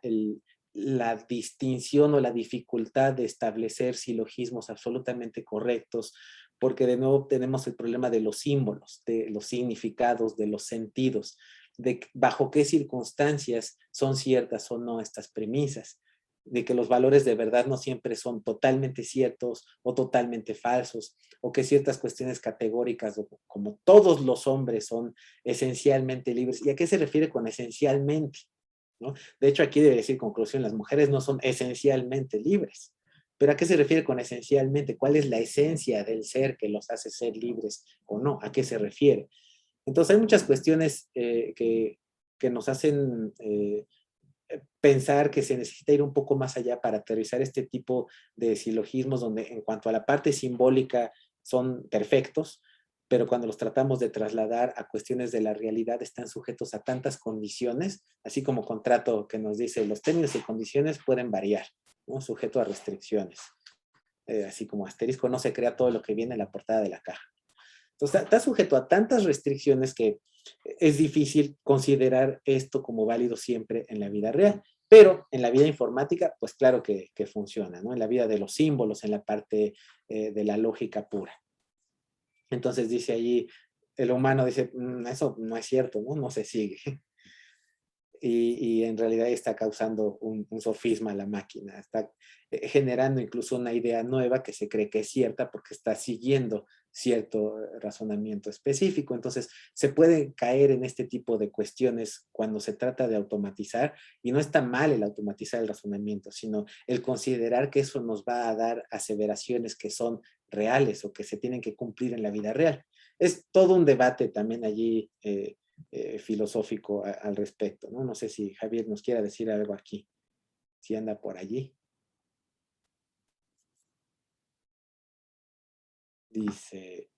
Speaker 1: la distinción o la dificultad de establecer silogismos absolutamente correctos, porque de nuevo tenemos el problema de los símbolos, de los significados, de los sentidos, de bajo qué circunstancias son ciertas o no estas premisas, de que los valores de verdad no siempre son totalmente ciertos o totalmente falsos, o que ciertas cuestiones categóricas, como todos los hombres son esencialmente libres. ¿Y a qué se refiere con esencialmente? ¿No? De hecho, aquí debe decir conclusión, las mujeres no son esencialmente libres. ¿Pero a qué se refiere con esencialmente? ¿Cuál es la esencia del ser que los hace ser libres o no? ¿A qué se refiere? Entonces hay muchas cuestiones que nos hacen pensar que se necesita ir un poco más allá para aterrizar este tipo de silogismos donde en cuanto a la parte simbólica son perfectos, pero cuando los tratamos de trasladar a cuestiones de la realidad están sujetos a tantas condiciones, así como contrato que nos dice los términos y condiciones pueden variar, ¿no? Sujeto a restricciones. Así como asterisco, no se crea todo lo que viene en la portada de la caja. Entonces, está sujeto a tantas restricciones que es difícil considerar esto como válido siempre en la vida real. Pero en la vida informática, pues claro que funciona, ¿no? En la vida de los símbolos, en la parte de la lógica pura. Entonces dice allí, el humano dice, eso no es cierto, ¿no? No se sigue. Y en realidad está causando un sofisma a la máquina, está generando incluso una idea nueva que se cree que es cierta porque está siguiendo cierto razonamiento específico. Entonces, se puede caer en este tipo de cuestiones cuando se trata de automatizar, y no está mal el automatizar el razonamiento, sino el considerar que eso nos va a dar aseveraciones que son reales o que se tienen que cumplir en la vida real. Es todo un debate también allí filosófico al respecto, ¿no? No sé si Javier nos quiera decir algo aquí, si anda por allí. Dice,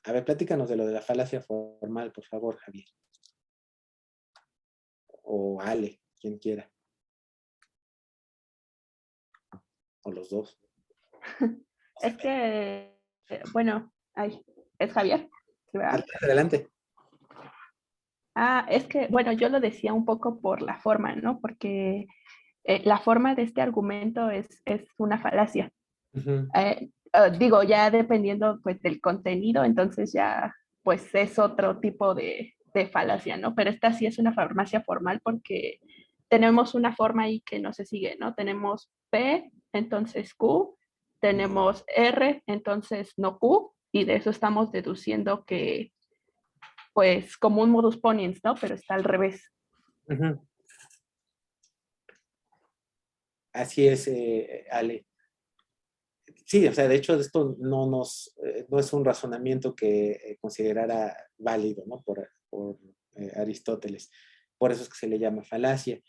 Speaker 1: a ver, platícanos de lo de la falacia formal, por favor, Javier. O Ale, quien quiera. O los dos.
Speaker 3: Es que, bueno, ay, ¿es Javier? ¿Sí, verdad?
Speaker 1: Adelante.
Speaker 3: Es que, bueno, yo lo decía un poco por la forma, ¿no? Porque la forma de este argumento es una falacia.
Speaker 1: Uh-huh.
Speaker 3: Digo, ya dependiendo pues del contenido, entonces ya pues es otro tipo de falacia, ¿no? Pero esta sí es una falacia formal porque tenemos una forma ahí que no se sigue, ¿no? Tenemos P, entonces Q, tenemos R, entonces no Q, y de eso estamos deduciendo que pues como un modus ponens, ¿no? Pero está al revés.
Speaker 1: Uh-huh. Así es, Ale. Sí, o sea, de hecho esto no es un razonamiento que considerara válido, ¿no? Por Aristóteles. Por eso es que se le llama falacia.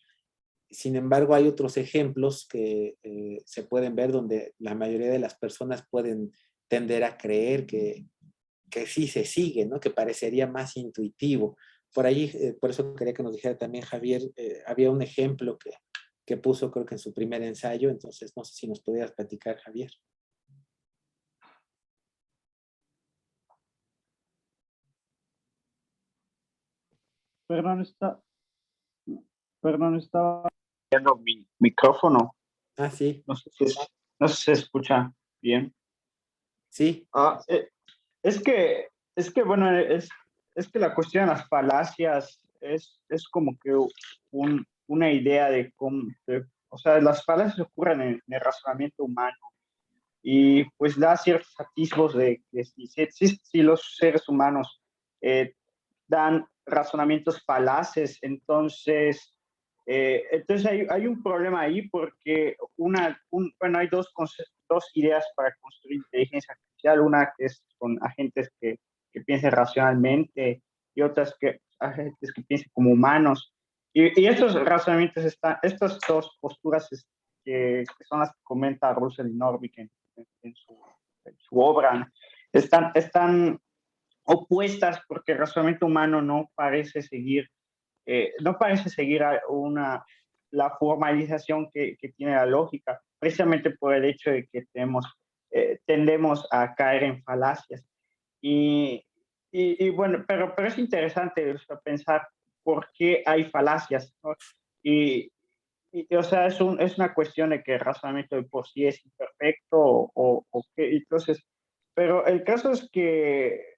Speaker 1: Sin embargo, hay otros ejemplos que se pueden ver donde la mayoría de las personas pueden tender a creer que sí se sigue, ¿no? Que parecería más intuitivo. Por ahí, por eso quería que nos dijera también Javier, había un ejemplo que puso creo que en su primer ensayo, entonces no sé si nos pudieras platicar, Javier.
Speaker 4: Perdón, estaba viendo mi micrófono.
Speaker 1: Ah, sí,
Speaker 4: No sé no sé si se escucha bien.
Speaker 1: sí.
Speaker 4: Es que, bueno, es que la cuestión de las falacias es como que una idea de cómo, o sea, las falacias ocurren en el razonamiento humano y pues da ciertos atisbos de que si los seres humanos eh, dan razonamientos falaces, entonces hay un problema ahí porque bueno, hay dos ideas para construir inteligencia artificial, una que es con agentes que piensen racionalmente y otras que agentes que piensen como humanos. Y estos razonamientos estas dos posturas que son las que comenta Russell y Norvig en su obra, están opuestas porque el razonamiento humano no parece seguir la formalización que tiene la lógica, precisamente por el hecho de que tendemos a caer en falacias. Y bueno, pero es interesante, o sea, pensar por qué hay falacias, ¿no? O sea, es una cuestión de que el razonamiento de por sí es imperfecto o qué. Entonces, pero el caso es que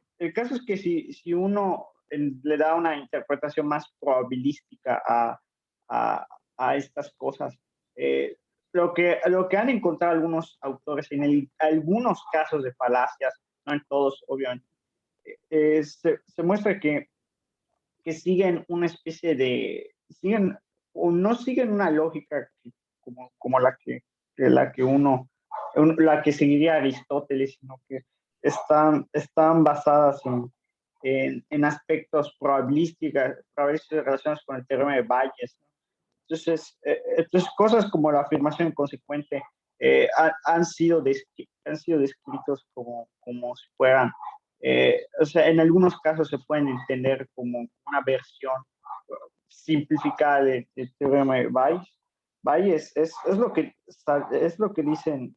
Speaker 4: si uno le da una interpretación más probabilística a, a estas cosas, eh, lo que han encontrado algunos autores en algunos casos de falacias, no en todos, obviamente, se muestra que siguen una especie siguen o no siguen una lógica como la que seguiría Aristóteles, sino que están basadas en aspectos probabilísticos relacionados con el teorema de Bayes, ¿no? Entonces, cosas como la afirmación inconsecuente han sido descritos como si fueran, o sea, en algunos casos se pueden entender como una versión simplificada del teorema de Bayes. Bayes es lo que dicen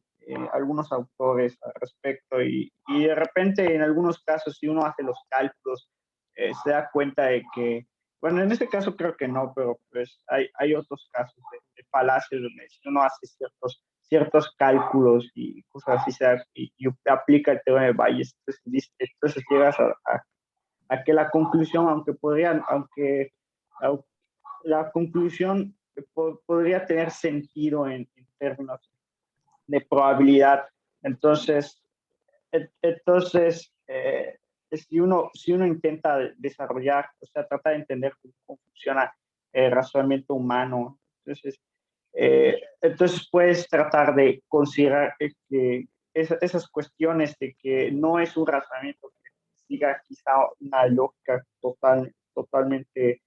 Speaker 4: algunos autores al respecto y de repente en algunos casos si uno hace los cálculos se da cuenta de que, bueno, en este caso creo que no, pero pues hay otros casos de falacias donde si uno hace ciertos cálculos y cosas así y aplica el teorema de Bayes, entonces llegas a que la conclusión, au- la conclusión podría tener sentido en términos de probabilidad. Entonces, si uno intenta desarrollar, o sea, trata de entender cómo funciona el razonamiento humano, entonces puedes tratar de considerar que esas cuestiones de que no es un razonamiento que siga quizá una lógica totalmente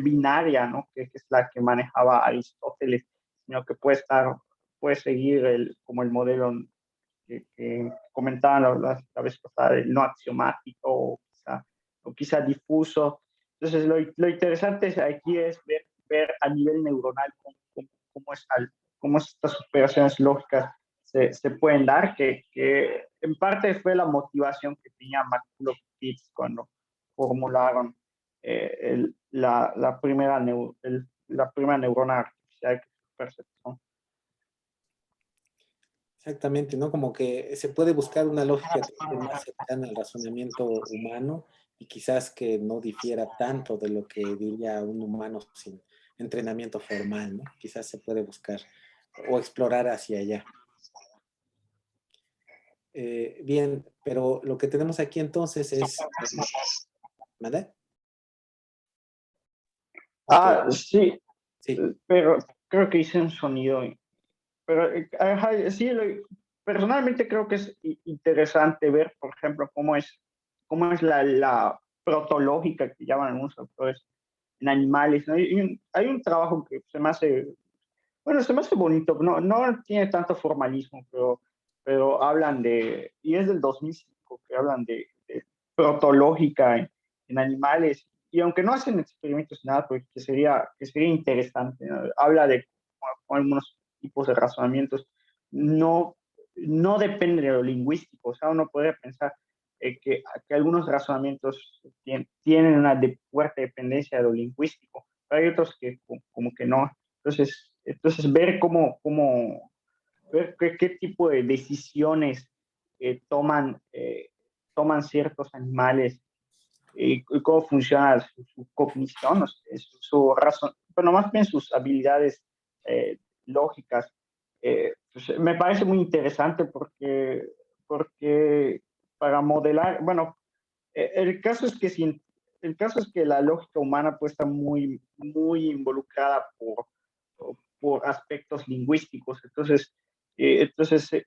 Speaker 4: binaria, ¿no? Que es la que manejaba Aristóteles, sino que puede seguir como el modelo que comentaban la vez pasada, el no axiomático o quizá difuso. Entonces, lo interesante aquí es ver a nivel neuronal cómo estas operaciones lógicas se pueden dar, que en parte fue la motivación que tenía McCulloch y Pitts cuando formularon la primera neurona artificial que es percepción.
Speaker 1: Exactamente, ¿no? Como que se puede buscar una lógica más cercana al razonamiento humano y quizás que no difiera tanto de lo que diría un humano sin entrenamiento formal, ¿no? Quizás se puede buscar o explorar hacia allá. Bien, pero lo que tenemos aquí entonces es... ¿Vale? Ok,
Speaker 4: Sí,
Speaker 1: sí.
Speaker 4: pero creo que hice un sonido. Pero ajá, sí, personalmente creo que es interesante ver, por ejemplo, cómo es la protológica que llaman algunos autores en animales, ¿no? Hay un trabajo que se me hace bonito, no tiene tanto formalismo, pero hablan y es del 2005, que hablan de protológica en animales, y aunque no hacen experimentos ni nada, pues que sería interesante, ¿no? Habla de cómo algunos tipos de razonamientos no, no dependen de lo lingüístico, o sea, uno podría pensar que algunos razonamientos tienen una fuerte dependencia de lo lingüístico, pero hay otros que como que no. Entonces ver qué tipo de decisiones toman ciertos animales y cómo funciona su cognición, su razón, bueno, más bien sus habilidades lógicas. Pues, me parece muy interesante porque para modelar, bueno, el caso es que la lógica humana puede estar muy, muy involucrada por aspectos lingüísticos. Entonces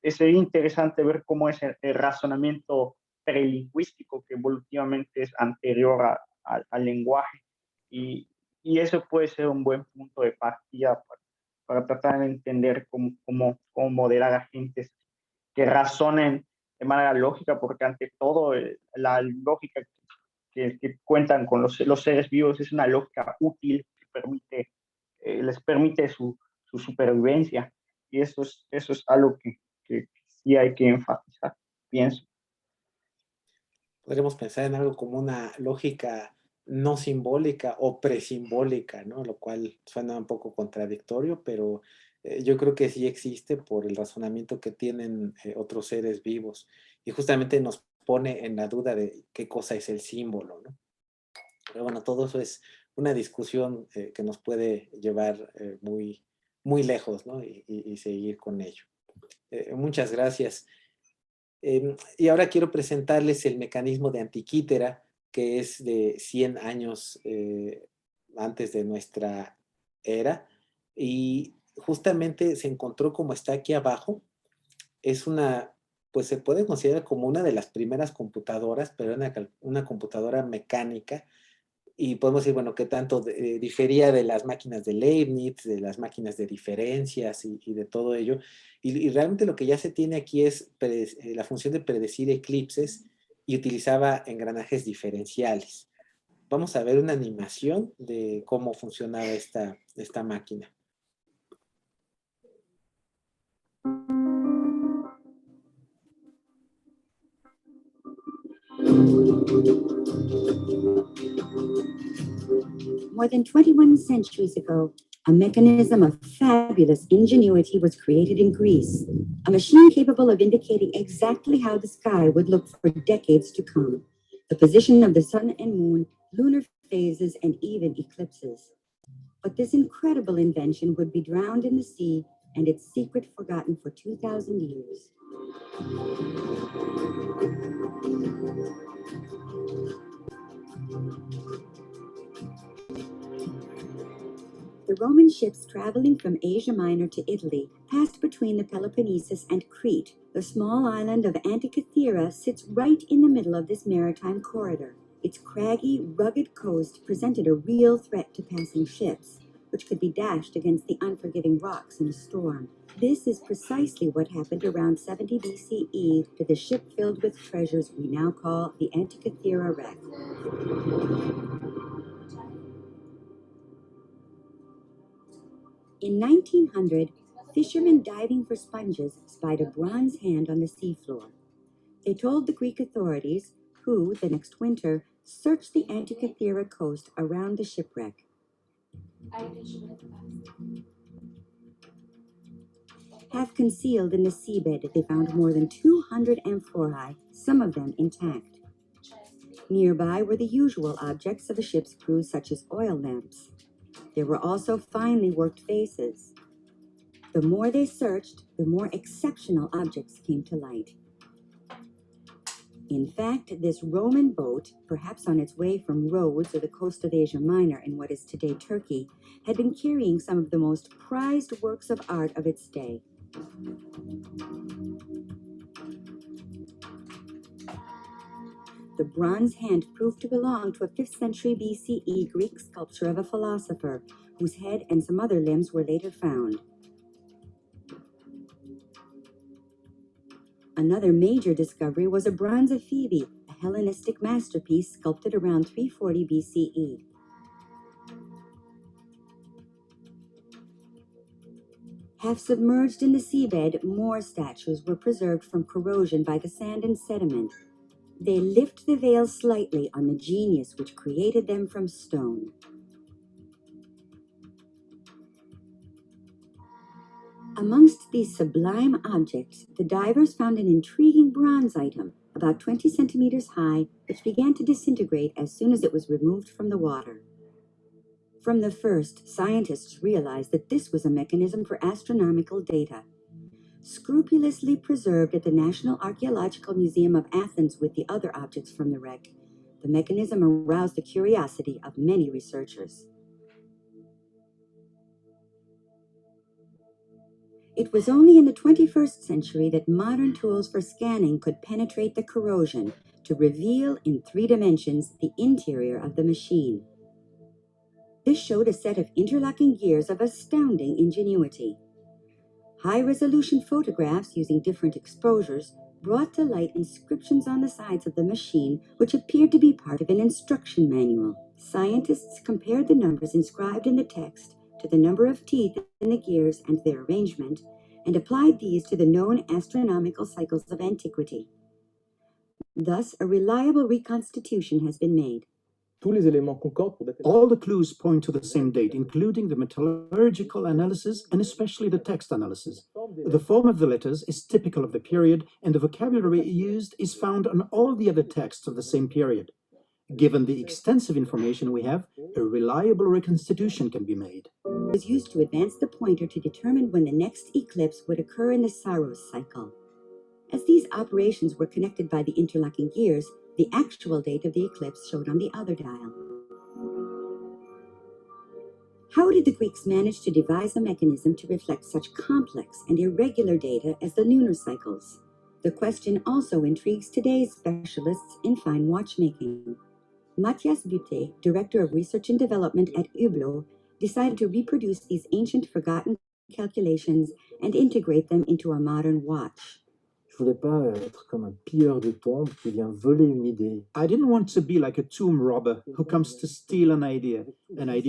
Speaker 4: sería interesante ver cómo es el razonamiento prelingüístico que evolutivamente es anterior al lenguaje. Y eso puede ser un buen punto de partida para tratar de entender cómo modelar agentes que razonen de manera lógica, porque ante todo la lógica que cuentan con los seres vivos es una lógica útil que les permite su supervivencia. Y eso es algo que sí hay que enfatizar, pienso.
Speaker 1: Podríamos pensar en algo como una lógica no simbólica o presimbólica, ¿no? Lo cual suena un poco contradictorio, pero yo creo que sí existe por el razonamiento que tienen otros seres vivos y justamente nos pone en la duda de qué cosa es el símbolo, ¿no? Pero bueno, todo eso es una discusión que nos puede llevar muy, muy lejos, ¿no? Y seguir con ello. Muchas gracias. Y ahora quiero presentarles el mecanismo de Antiquítera, que es de 100 años antes de nuestra era. Y justamente se encontró como está aquí abajo. Es una, pues se puede considerar como una de las primeras computadoras, pero una computadora mecánica y podemos decir, bueno, qué tanto difería de las máquinas de Leibniz, de las máquinas de diferencias y de todo ello. Y realmente lo que ya se tiene aquí es la función de predecir eclipses y utilizaba engranajes diferenciales. Vamos a ver una animación de cómo funcionaba esta máquina.
Speaker 5: More than 21 centuries ago, a mechanism of fabulous ingenuity was created in Greece, a machine capable of indicating exactly how the sky would look for decades to come, the position of the sun and moon, lunar phases, and even eclipses. But this incredible invention would be drowned in the sea and its secret forgotten for 2,000 years. The Roman ships traveling from Asia Minor to Italy passed between the Peloponnesus and Crete. The small island of Antikythera sits right in the middle of this maritime corridor. Its craggy, rugged coast presented a real threat to passing ships, which could be dashed against the unforgiving rocks in a storm. This is precisely what happened around 70 BCE to the ship filled with treasures we now call the Antikythera wreck. In 1900, fishermen diving for sponges spied a bronze hand on the seafloor. They told the Greek authorities, who, the next winter, searched the Antikythera coast around the shipwreck. Half concealed in the seabed, they found more than 200 amphorae, some of them intact. Nearby were the usual objects of a ship's crew, such as oil lamps. There were also finely worked vases. The more they searched, the more exceptional objects came to light. In fact, this Roman boat, perhaps on its way from Rhodes or the coast of Asia Minor in what is today Turkey, had been carrying some of the most prized works of art of its day. The bronze hand proved to belong to a 5th century BCE Greek sculpture of a philosopher, whose head and some other limbs were later found. Another major discovery was a bronze Ephebi, a Hellenistic masterpiece sculpted around 340 BCE. Half submerged in the seabed, more statues were preserved from corrosion by the sand and sediment. They lift the veil slightly on the genius which created them from stone. Amongst these sublime objects, the divers found an intriguing bronze item, about 20 centimeters high, which began to disintegrate as soon as it was removed from the water. From the first, scientists realized that this was a mechanism for astronomical data. Scrupulously preserved at the National Archaeological Museum of Athens with the other objects from the wreck, the mechanism aroused the curiosity of many researchers. It was only in the 21st century that modern tools for scanning could penetrate the corrosion to reveal in 3 dimensions the interior of the machine. This showed a set of interlocking gears of astounding ingenuity. High-resolution photographs using different exposures brought to light inscriptions on the sides of the machine which appeared to be part of an instruction manual. Scientists compared the numbers inscribed in the text to the number of teeth in the gears and their arrangement, and applied these to the known astronomical cycles of antiquity. Thus, a reliable reconstitution has been made.
Speaker 6: Tous les éléments concordent pour dater.
Speaker 7: All the clues point to the same date, including the metallurgical analysis and especially the text analysis. The form of the letters is typical of the period, and the vocabulary used is found on all the other texts of the same period. Given the extensive information we have, a reliable reconstitution can be made.
Speaker 5: It was used to advance the pointer to determine when the next eclipse would occur in the Saros cycle. As these operations were connected by the interlocking gears, the actual date of the eclipse showed on the other dial. How did the Greeks manage to devise a mechanism to reflect such complex and irregular data as the lunar cycles? The question also intrigues today's specialists in fine watchmaking. Matthias Butte, Director of Research and Development at Hublot, decided to reproduce these ancient forgotten calculations and integrate them into a modern watch.
Speaker 6: Je voulais pas être comme un pilleur de tombes qui vient voler une idée.
Speaker 7: I didn't want to be like a tomb robber who comes to steal an idea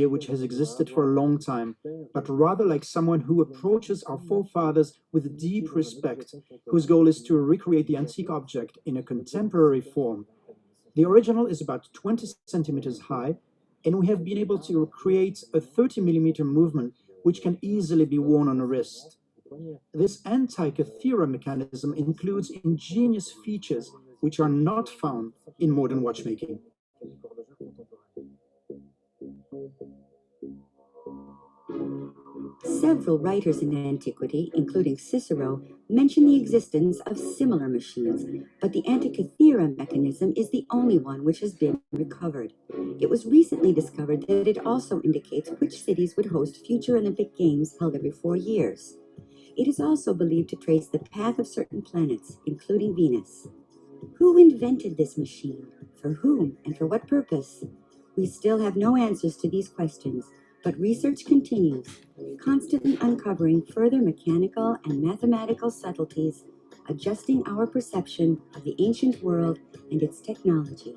Speaker 7: which has existed for a long time, but rather like someone who approaches our forefathers with deep respect, whose goal is to recreate the antique object in a contemporary form. The original is about 20 centimeters high, and we have been able to create a 30-millimeter movement which can easily be worn on a wrist. This Antikythera mechanism includes ingenious features which are not found in modern watchmaking.
Speaker 5: Several writers in antiquity, including Cicero, mention the existence of similar machines, but the Antikythera mechanism is the only one which has been recovered. It was recently discovered that it also indicates which cities would host future Olympic Games held every 4 years. It is also believed to trace the path of certain planets, including Venus. Who invented this machine? For whom and for what purpose? We still have no answers to these questions, but research continues, constantly uncovering further mechanical and mathematical subtleties, adjusting our perception of the ancient world and its technology.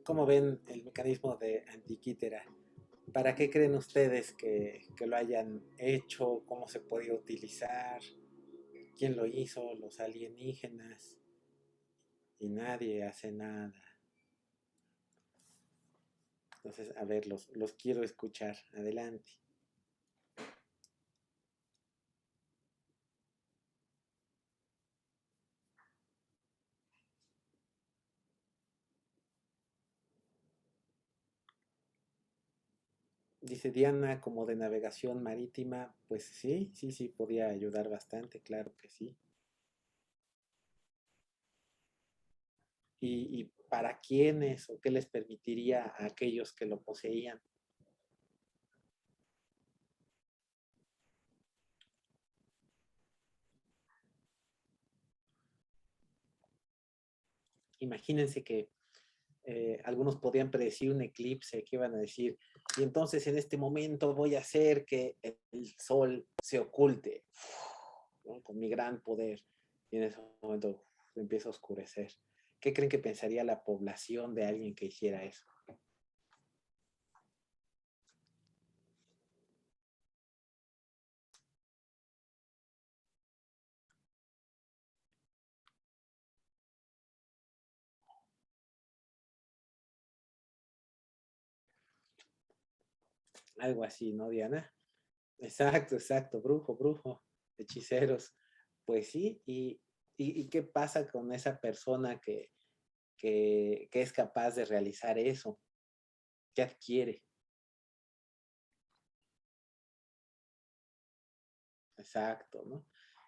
Speaker 1: ¿Cómo ven el mecanismo de Antikythera? ¿Para qué creen ustedes que lo hayan hecho? ¿Cómo se podía utilizar? ¿Quién lo hizo? ¿Los alienígenas? Y nadie hace nada. Entonces, a ver, los quiero escuchar. Adelante. Dice Diana, como de navegación marítima, pues sí, podía ayudar bastante, claro que sí. ¿Y para quiénes o qué les permitiría a aquellos que lo poseían? Imagínense que algunos podían predecir un eclipse, que iban a decir, y entonces en este momento voy a hacer que el sol se oculte, ¿no? Con mi gran poder, y en ese momento empieza a oscurecer. ¿Qué creen que pensaría la población de alguien que hiciera eso? Algo así, ¿no, Diana? Exacto, brujo, hechiceros. Pues sí, ¿y qué pasa con esa persona que es capaz de realizar eso? ¿Qué adquiere? Exacto, ¿no?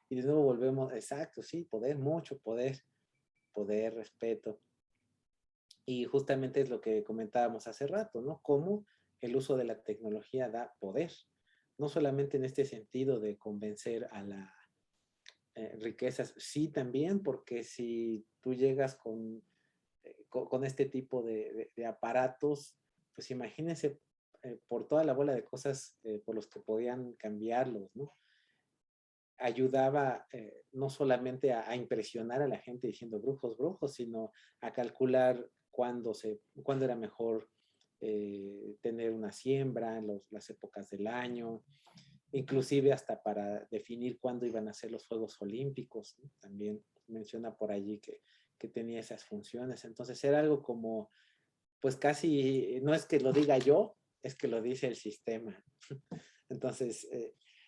Speaker 1: Y de nuevo volvemos, exacto, sí, poder, mucho poder, respeto. Y justamente es lo que comentábamos hace rato, ¿no? Cómo el uso de la tecnología da poder. No solamente en este sentido de convencer a las riquezas, sí también, porque si tú llegas con este tipo de aparatos, pues imagínense por toda la bola de cosas por los que podían cambiarlos, ¿no? Ayudaba no solamente a impresionar a la gente diciendo brujos, brujos, sino a calcular cuándo era mejor tener una siembra en las épocas del año, inclusive hasta para definir cuándo iban a ser los Juegos Olímpicos, ¿no? También menciona por allí que tenía esas funciones. Entonces era algo como, pues casi, no es que lo diga yo, es que lo dice el sistema. Entonces,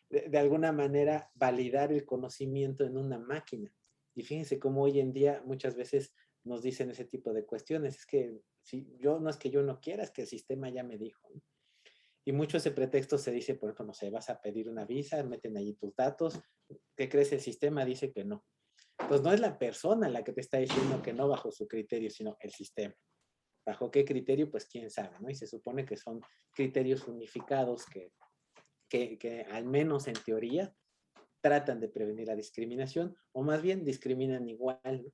Speaker 1: de alguna manera, validar el conocimiento en una máquina. Y fíjense cómo hoy en día muchas veces nos dicen ese tipo de cuestiones. Es que no es que yo no quiera, es que el sistema ya me dijo, ¿no? Y mucho ese pretexto se dice, por ejemplo, no sé, vas a pedir una visa, meten allí tus datos, ¿qué crees? El sistema dice que no. Pues no es la persona la que te está diciendo que no bajo su criterio, sino el sistema. ¿Bajo qué criterio? Pues quién sabe, ¿no? Y se supone que son criterios unificados que al menos en teoría tratan de prevenir la discriminación, o más bien discriminan igual, ¿no?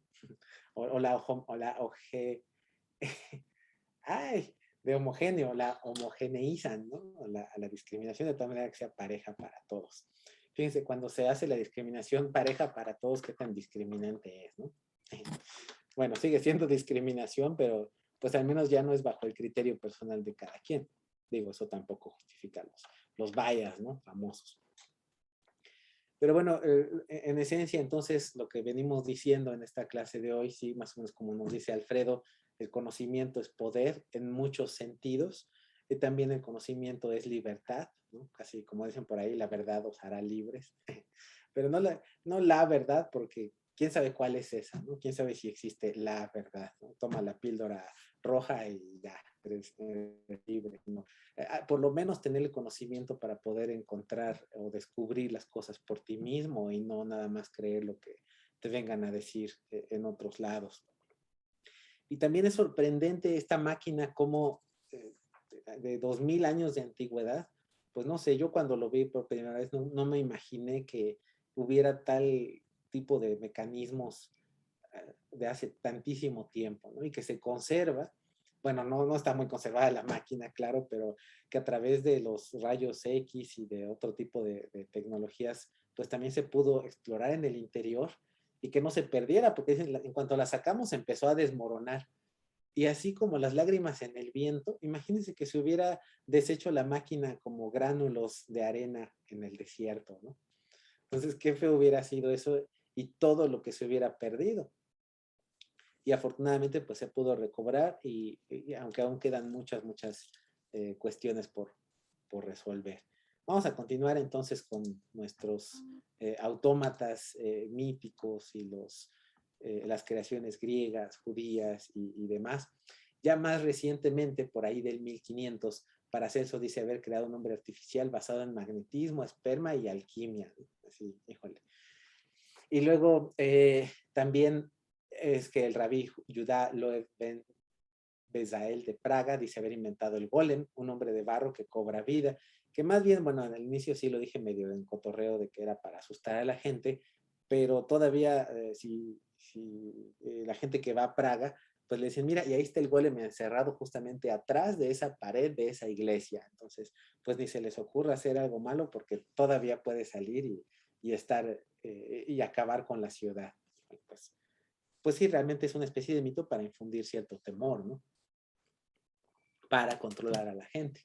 Speaker 1: Ay, de homogéneo, la homogeneizan, ¿no? A la discriminación de tal manera que sea pareja para todos. Fíjense, cuando se hace la discriminación pareja para todos, qué tan discriminante es, ¿no? Bueno, sigue siendo discriminación, pero pues al menos ya no es bajo el criterio personal de cada quien. Digo, eso tampoco justifica los bias, ¿no? Famosos. Pero bueno, en esencia, entonces, lo que venimos diciendo en esta clase de hoy, sí, más o menos como nos dice Alfredo, el conocimiento es poder en muchos sentidos, y también el conocimiento es libertad, ¿no? Casi como dicen por ahí, la verdad os hará libres. Pero no la verdad, porque quién sabe cuál es esa, ¿no? Quién sabe si existe la verdad, ¿no? Toma la píldora roja y ya, eres libre, ¿no? Por lo menos tener el conocimiento para poder encontrar o descubrir las cosas por ti mismo y no nada más creer lo que te vengan a decir en otros lados. Y también es sorprendente esta máquina como de 2000 años de antigüedad, pues no sé, yo cuando lo vi por primera vez no me imaginé que hubiera tal tipo de mecanismos de hace tantísimo tiempo, ¿no? Y que se conserva, bueno, no está muy conservada la máquina, claro, pero que a través de los rayos X y de otro tipo de tecnologías, pues también se pudo explorar en el interior y que no se perdiera, porque en cuanto la sacamos empezó a desmoronar. Y así como las lágrimas en el viento, imagínense que se hubiera deshecho la máquina como gránulos de arena en el desierto, ¿no? Entonces, qué feo hubiera sido eso y todo lo que se hubiera perdido. Y afortunadamente, pues se pudo recobrar y aunque aún quedan muchas cuestiones por resolver. Vamos a continuar entonces con nuestros autómatas míticos y las creaciones griegas, judías y demás. Ya más recientemente, por ahí del 1500, Paracelso dice haber creado un hombre artificial basado en magnetismo, esperma y alquimia. Así, híjole. Y luego también es que el rabí Judá Loew ben Bezael de Praga dice haber inventado el golem, un hombre de barro que cobra vida, que más bien, bueno, en el inicio sí lo dije medio en cotorreo de que era para asustar a la gente, pero todavía si la gente que va a Praga, pues le dicen, mira, y ahí está el golem encerrado justamente atrás de esa pared de esa iglesia. Entonces, pues ni se les ocurra hacer algo malo porque todavía puede salir y estar y acabar con la ciudad. Pues sí, realmente es una especie de mito para infundir cierto temor, ¿no? Para controlar a la gente.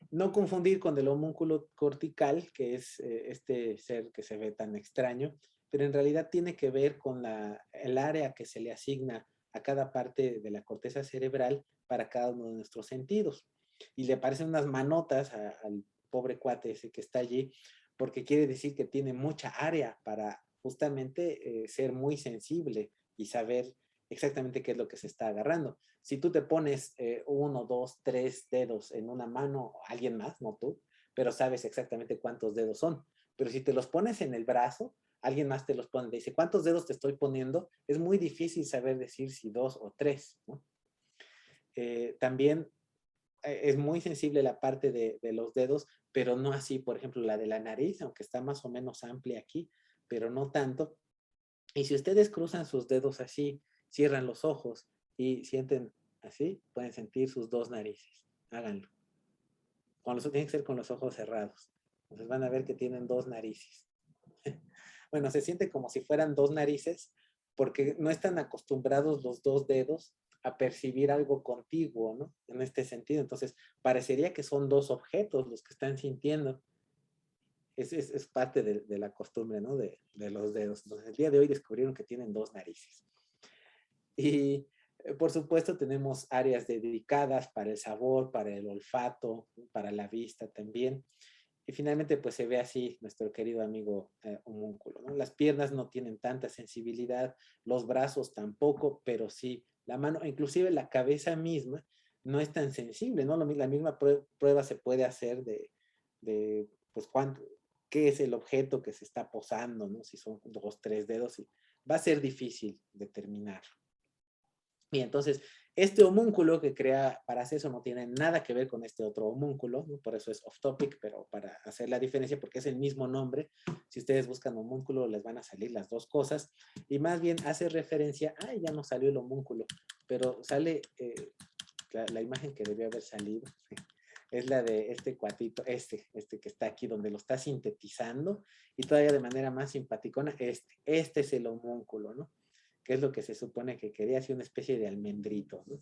Speaker 1: No confundir con el homúnculo cortical, que es este ser que se ve tan extraño, pero en realidad tiene que ver con el área que se le asigna a cada parte de la corteza cerebral para cada uno de nuestros sentidos. Y le parecen unas manotas al pobre cuate ese que está allí, porque quiere decir que tiene mucha área para justamente ser muy sensible y saber exactamente qué es lo que se está agarrando. Si tú te pones 1, 2, 3 dedos en una mano, alguien más, no tú, pero sabes exactamente cuántos dedos son. Pero si te los pones en el brazo, alguien más te los pone, te dice, ¿cuántos dedos te estoy poniendo? Es muy difícil saber decir si 2 o 3, ¿no? También es muy sensible la parte de los dedos, pero no así, por ejemplo, la de la nariz, aunque está más o menos amplia aquí, pero no tanto. Y si ustedes cruzan sus dedos así, cierran los ojos y sienten así, pueden sentir sus dos narices. Háganlo. tiene que ser con los ojos cerrados. Entonces van a ver que tienen dos narices. Bueno, se siente como si fueran dos narices porque no están acostumbrados los dos dedos a percibir algo contiguo, ¿no? En este sentido. Entonces, parecería que son dos objetos los que están sintiendo. Es parte de la costumbre, ¿no? De los dedos. Entonces, el día de hoy descubrieron que tienen dos narices. Y, por supuesto, tenemos áreas dedicadas para el sabor, para el olfato, para la vista también. Y finalmente, pues se ve así nuestro querido amigo homúnculo, ¿no? Las piernas no tienen tanta sensibilidad, los brazos tampoco, pero sí la mano, inclusive la cabeza misma, no es tan sensible, ¿no? La misma prueba se puede hacer de pues, qué es el objeto que se está posando, ¿no? Si son 2, 3 dedos, y va a ser difícil determinar. Y entonces, este homúnculo que crea Paracelso no tiene nada que ver con este otro homúnculo, ¿no? Por eso es off topic, pero para hacer la diferencia, porque es el mismo nombre, si ustedes buscan homúnculo les van a salir las dos cosas, y más bien hace referencia, ya no salió el homúnculo, pero sale la imagen que debió haber salido, es la de este cuatito, este que está aquí, donde lo está sintetizando, y todavía de manera más simpaticona, este es el homúnculo, ¿no? Que es lo que se supone que quería, hacer una especie de almendrito, ¿no?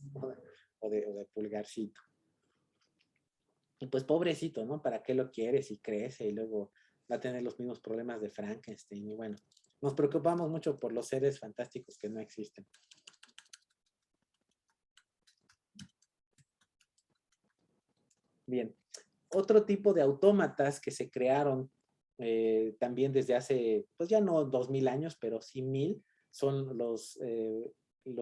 Speaker 1: o de pulgarcito. Y pues pobrecito, ¿no? ¿Para qué lo quiere si crece y luego va a tener los mismos problemas de Frankenstein? Y bueno, nos preocupamos mucho por los seres fantásticos que no existen. Bien, otro tipo de autómatas que se crearon también desde hace, pues ya no 2000 años, pero sí 1000, son los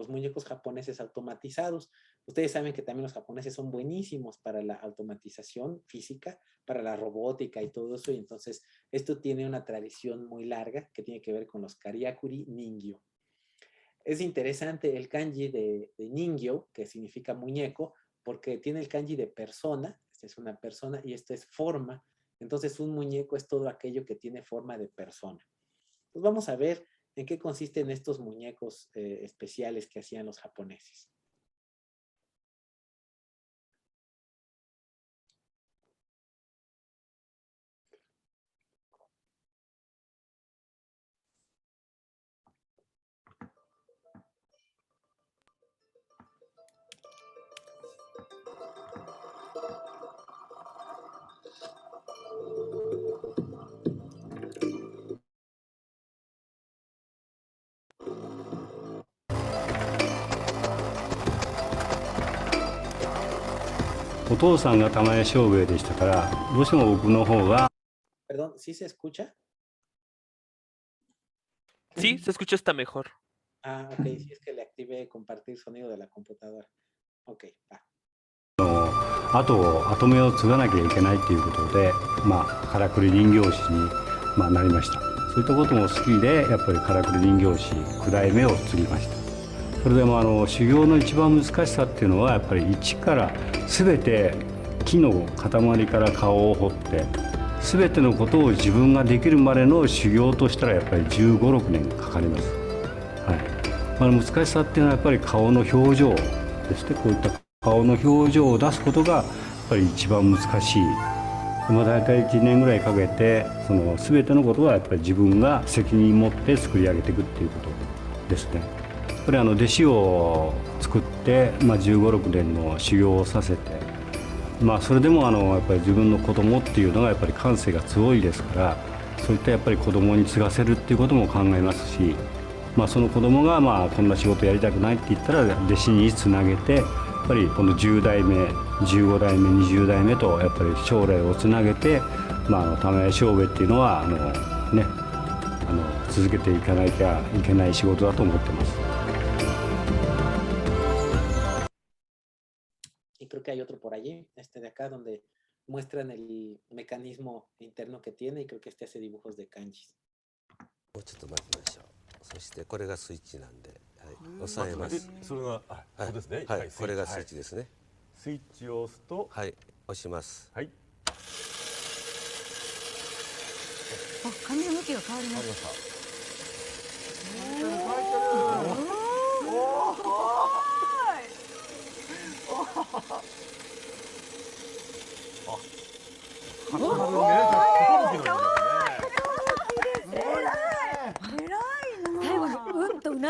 Speaker 1: muñecos japoneses automatizados. Ustedes saben que también los japoneses son buenísimos para la automatización física, para la robótica y todo eso, y entonces esto tiene una tradición muy larga que tiene que ver con los Karyakuri Ningyo. Es interesante el kanji de Ningyo, que significa muñeco, porque tiene el kanji de persona, esta es una persona y esto es forma, entonces un muñeco es todo aquello que tiene forma de persona. Pues vamos a ver en qué consisten estos muñecos especiales que hacían los japoneses. Perdón, ¿sí se escucha?
Speaker 8: Sí, se escucha hasta mejor.
Speaker 1: Ok, sí, es que le activé compartir sonido de la computadora. Ok, va.
Speaker 9: 後目を継がなきゃいけないということで、からくり人形師に、なりました。そういったことも好きで、やっぱりからくり人形師9代目を継ぎました。それでも修行の一番難しさっていうのはやっぱり一から全て木の塊から顔を彫って全てのことを自分ができるまでの修行としたらやっぱり15、16年かかります。難しさっていうのはやっぱり顔の表情ですね。こういった顔の表情を出すことがやっぱり一番難しい。大体1年ぐらいかけて全てのことはやっぱり自分が責任を持って作り上げていくっていうことですね。やっぱり弟子を作って、15、16年の修行をさせて、それでもやっぱり自分の子供っていうのがやっぱり感性が強いですから、そういったやっぱり子供に継がせるっていうことも考えますし、その子供がこんな仕事やりたくないって言ったら弟子につなげて、やっぱりこの10代目、15代目、20代目とやっぱり将来をつなげて、玉屋商兵衛っていうのは続けていかなきゃいけない仕事だと思ってます。
Speaker 1: Y creo que hay otro por allí, de acá, donde muestran el mecanismo interno que tiene, y creo que hace dibujos de kanjis.
Speaker 10: もうちょっと待ちましょう。そしてこれがスイッチなんで、押さえます。
Speaker 11: それがそうですね。
Speaker 10: はい、これがスイッチですね。
Speaker 11: スイッチを押すと、
Speaker 10: はい、押します。
Speaker 11: はい。
Speaker 12: 髪の向きが変わりました。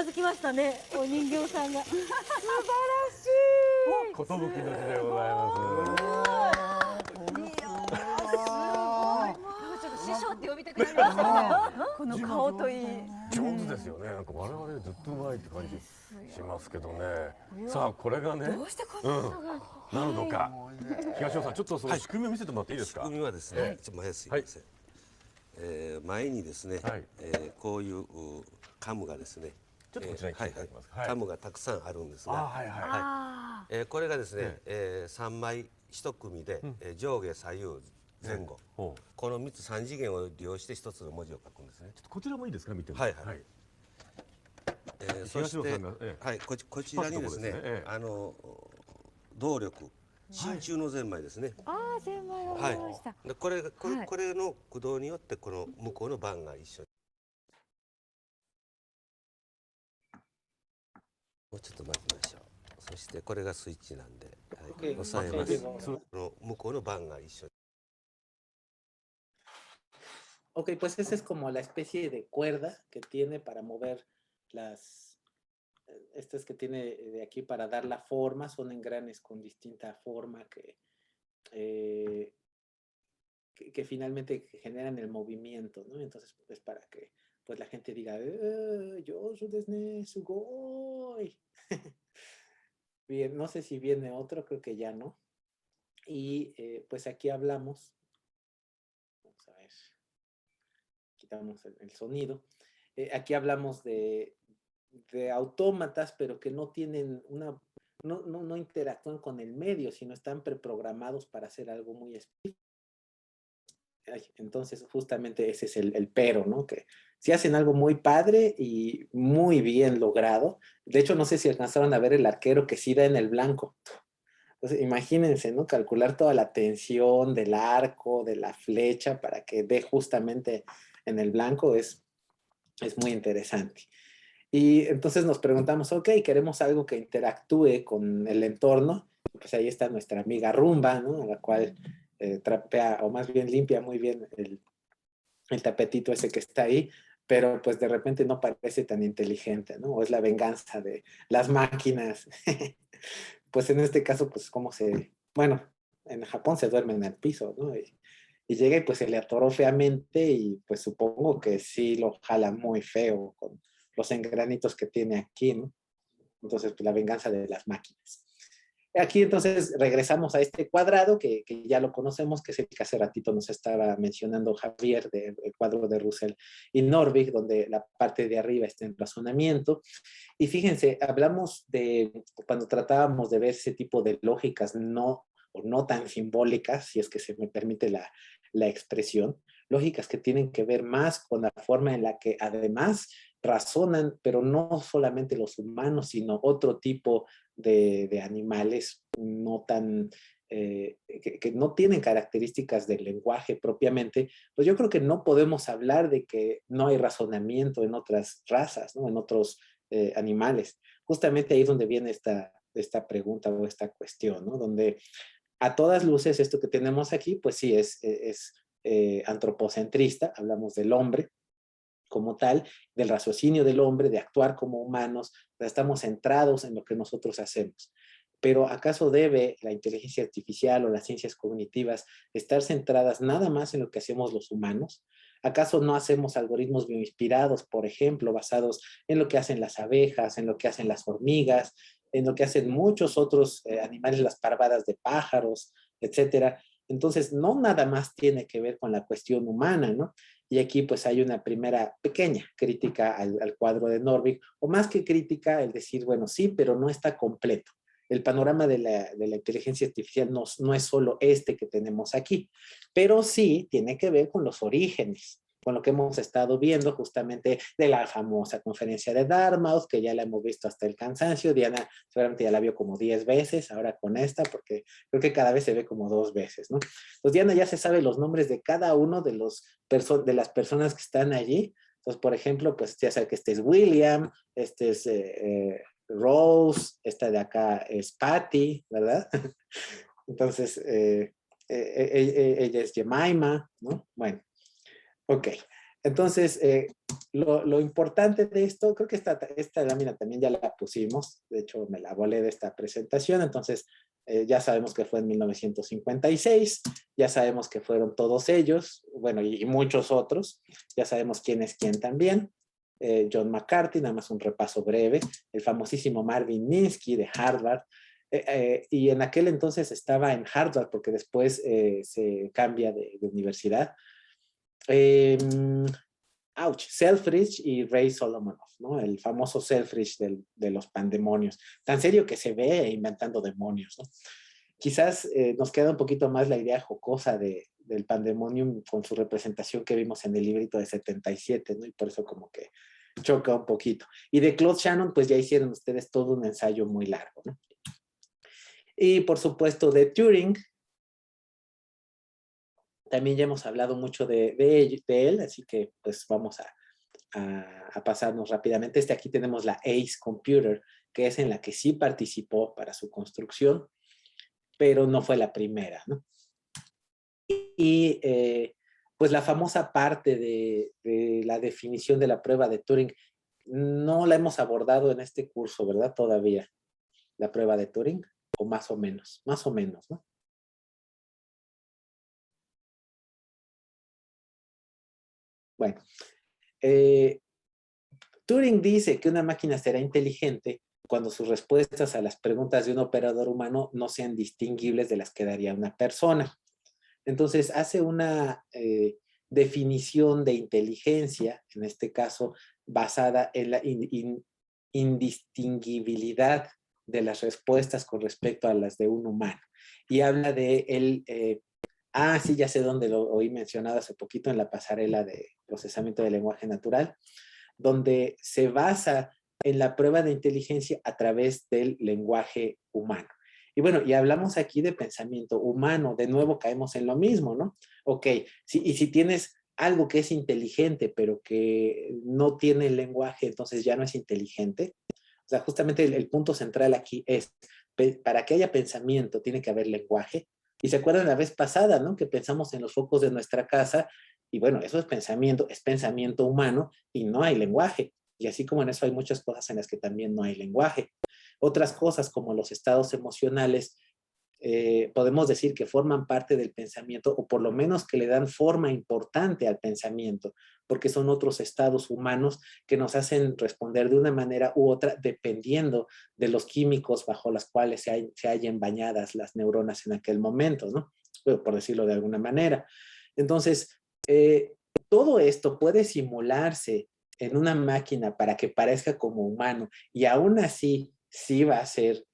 Speaker 12: なずきましたね、お人形さんが。素晴らしい。
Speaker 11: 寿の字でございます。
Speaker 12: 師匠って呼びたくなりましたね。この顔といい。
Speaker 11: 上手ですよね。なんか我々ずっとうまいって感じしますけどね。さあこれがね、
Speaker 12: どうしてこんなのが
Speaker 11: なるのか。東尾さんちょっとその仕組みを見せてもらっていいですか。
Speaker 10: 仕組みはですね、ちょっと前すいません。前にですね、こういうカムがですね、
Speaker 11: ちょっとこちらに来ていただきますか。
Speaker 10: カムがたくさんあるんですが、これがですね、3枚1組で上下左右前後、この3つ3次元を利用して1つの文字を書くんですね。
Speaker 11: ちょっとこちらもいいですか、見ても。
Speaker 10: はいはい。そしてこちらにですね、動力真鍮のゼンマイですね。
Speaker 12: ゼンマイがありました。
Speaker 10: これの駆動によってこの向こうの盤が一緒に。もうちょっと待ちましょう。そしてこれがスイッチなんで、押さえます。この向こうの盤が一緒に。
Speaker 1: Ok, pues esa es como la especie de cuerda que tiene para mover estas que tiene de aquí para dar la forma, son engranes con distinta forma que finalmente generan el movimiento, ¿no? Entonces, pues para que pues la gente diga, yo soy desne sugoi. Bien, no sé si viene otro, creo que ya no. Y pues aquí hablamos, vamos a ver, quitamos el sonido. Aquí hablamos de autómatas, pero que no tienen no interactúan con el medio, sino están preprogramados para hacer algo muy específico. Entonces, justamente ese es el pero, ¿no? Que si hacen algo muy padre y muy bien logrado. De hecho, no sé si alcanzaron a ver el arquero que sí da en el blanco. Entonces, imagínense, ¿no? Calcular toda la tensión del arco, de la flecha, para que dé justamente en el blanco es muy interesante. Y entonces nos preguntamos, ok, queremos algo que interactúe con el entorno. Pues ahí está nuestra amiga Rumba, ¿no? A la cual trapea, o más bien limpia muy bien el tapetito ese que está ahí, pero pues de repente no parece tan inteligente, ¿no? O es la venganza de las máquinas. Pues en este caso, pues bueno, en Japón se duerme en el piso, ¿no? Y llega y pues se le atoró feamente y pues supongo que sí lo jala muy feo con los engranitos que tiene aquí, ¿no? Entonces, pues la venganza de las máquinas. Aquí entonces regresamos a este cuadrado que ya lo conocemos, que es el que hace ratito nos estaba mencionando Javier, del cuadro de Russell y Norvig, donde la parte de arriba está en razonamiento. Y fíjense, hablamos cuando tratábamos de ver ese tipo de lógicas no tan simbólicas, si es que se me permite la expresión, lógicas que tienen que ver más con la forma en la que además razonan, pero no solamente los humanos, sino otro tipo de animales no tan, que no tienen características del lenguaje propiamente, pues yo creo que no podemos hablar de que no hay razonamiento en otras razas, ¿no? En otros animales. Justamente ahí es donde viene esta pregunta o esta cuestión, ¿no? Donde a todas luces esto que tenemos aquí, pues sí, es antropocentrista, hablamos del hombre como tal, del raciocinio del hombre, de actuar como humanos, estamos centrados en lo que nosotros hacemos. Pero ¿acaso debe la inteligencia artificial o las ciencias cognitivas estar centradas nada más en lo que hacemos los humanos? ¿Acaso no hacemos algoritmos bioinspirados, por ejemplo, basados en lo que hacen las abejas, en lo que hacen las hormigas, en lo que hacen muchos otros animales, las parvadas de pájaros, etcétera? Entonces, no nada más tiene que ver con la cuestión humana, ¿no? Y aquí pues hay una primera pequeña crítica al cuadro de Norvig, o más que crítica, el decir, bueno, sí, pero no está completo. El panorama de la inteligencia artificial no es solo este que tenemos aquí, pero sí tiene que ver con los orígenes, con lo que hemos estado viendo justamente de la famosa conferencia de Dartmouth, que ya la hemos visto hasta el cansancio. Diana seguramente ya la vio como 10 veces, ahora con esta, porque creo que cada vez se ve como 2 veces, ¿no? Pues Diana ya se sabe los nombres de cada uno de las personas que están allí. Entonces, por ejemplo, pues ya sabe que este es William, este es Rose, esta de acá es Patty, ¿verdad? Entonces, ella es Jemima, ¿no? Bueno, ok. Entonces, lo importante de esto, creo que esta lámina también ya la pusimos, de hecho me la volé de esta presentación, entonces ya sabemos que fue en 1956, ya sabemos que fueron todos ellos, bueno, y muchos otros, ya sabemos quién es quién también. John McCarthy, nada más un repaso breve, el famosísimo Marvin Minsky de Harvard, y en aquel entonces estaba en Harvard porque después se cambia de universidad. Selfridge y Ray Solomonoff, ¿no? El famoso Selfridge de los pandemonios, tan serio que se ve inventando demonios, ¿no? Quizás nos queda un poquito más la idea jocosa del pandemonium con su representación que vimos en el librito de 77, ¿no? Y por eso como que choca un poquito. Y de Claude Shannon, pues ya hicieron ustedes todo un ensayo muy largo, ¿no? Y por supuesto de Turing, también ya hemos hablado mucho de él, así que pues vamos a pasarnos rápidamente. Aquí tenemos la Ace Computer, que es en la que sí participó para su construcción, pero no fue la primera, ¿no? Y pues la famosa parte de la definición de la prueba de Turing, no la hemos abordado en este curso, ¿verdad? Todavía, la prueba de Turing, o más o menos, ¿no? Bueno, Turing dice que una máquina será inteligente cuando sus respuestas a las preguntas de un operador humano no sean distinguibles de las que daría una persona. Entonces hace una definición de inteligencia, en este caso basada en la indistinguibilidad de las respuestas con respecto a las de un humano. Y habla de él, sí, ya sé dónde lo oí mencionado hace poquito en la pasarela de procesamiento del lenguaje natural, donde se basa en la prueba de inteligencia a través del lenguaje humano. Y bueno, y hablamos aquí de pensamiento humano, de nuevo caemos en lo mismo, ¿no? Ok, y si tienes algo que es inteligente, pero que no tiene el lenguaje, entonces ya no es inteligente. O sea, justamente el punto central aquí es, para que haya pensamiento tiene que haber lenguaje. Y se acuerdan la vez pasada, ¿no? Que pensamos en los focos de nuestra casa, y bueno, eso es pensamiento humano y no hay lenguaje. Y así como en eso hay muchas cosas en las que también no hay lenguaje. Otras cosas como los estados emocionales, podemos decir que forman parte del pensamiento o por lo menos que le dan forma importante al pensamiento, porque son otros estados humanos que nos hacen responder de una manera u otra dependiendo de los químicos bajo los cuales se hallen bañadas las neuronas en aquel momento, ¿no? Por decirlo de alguna manera. Entonces, todo esto puede simularse en una máquina para que parezca como humano y aún así sí va a ser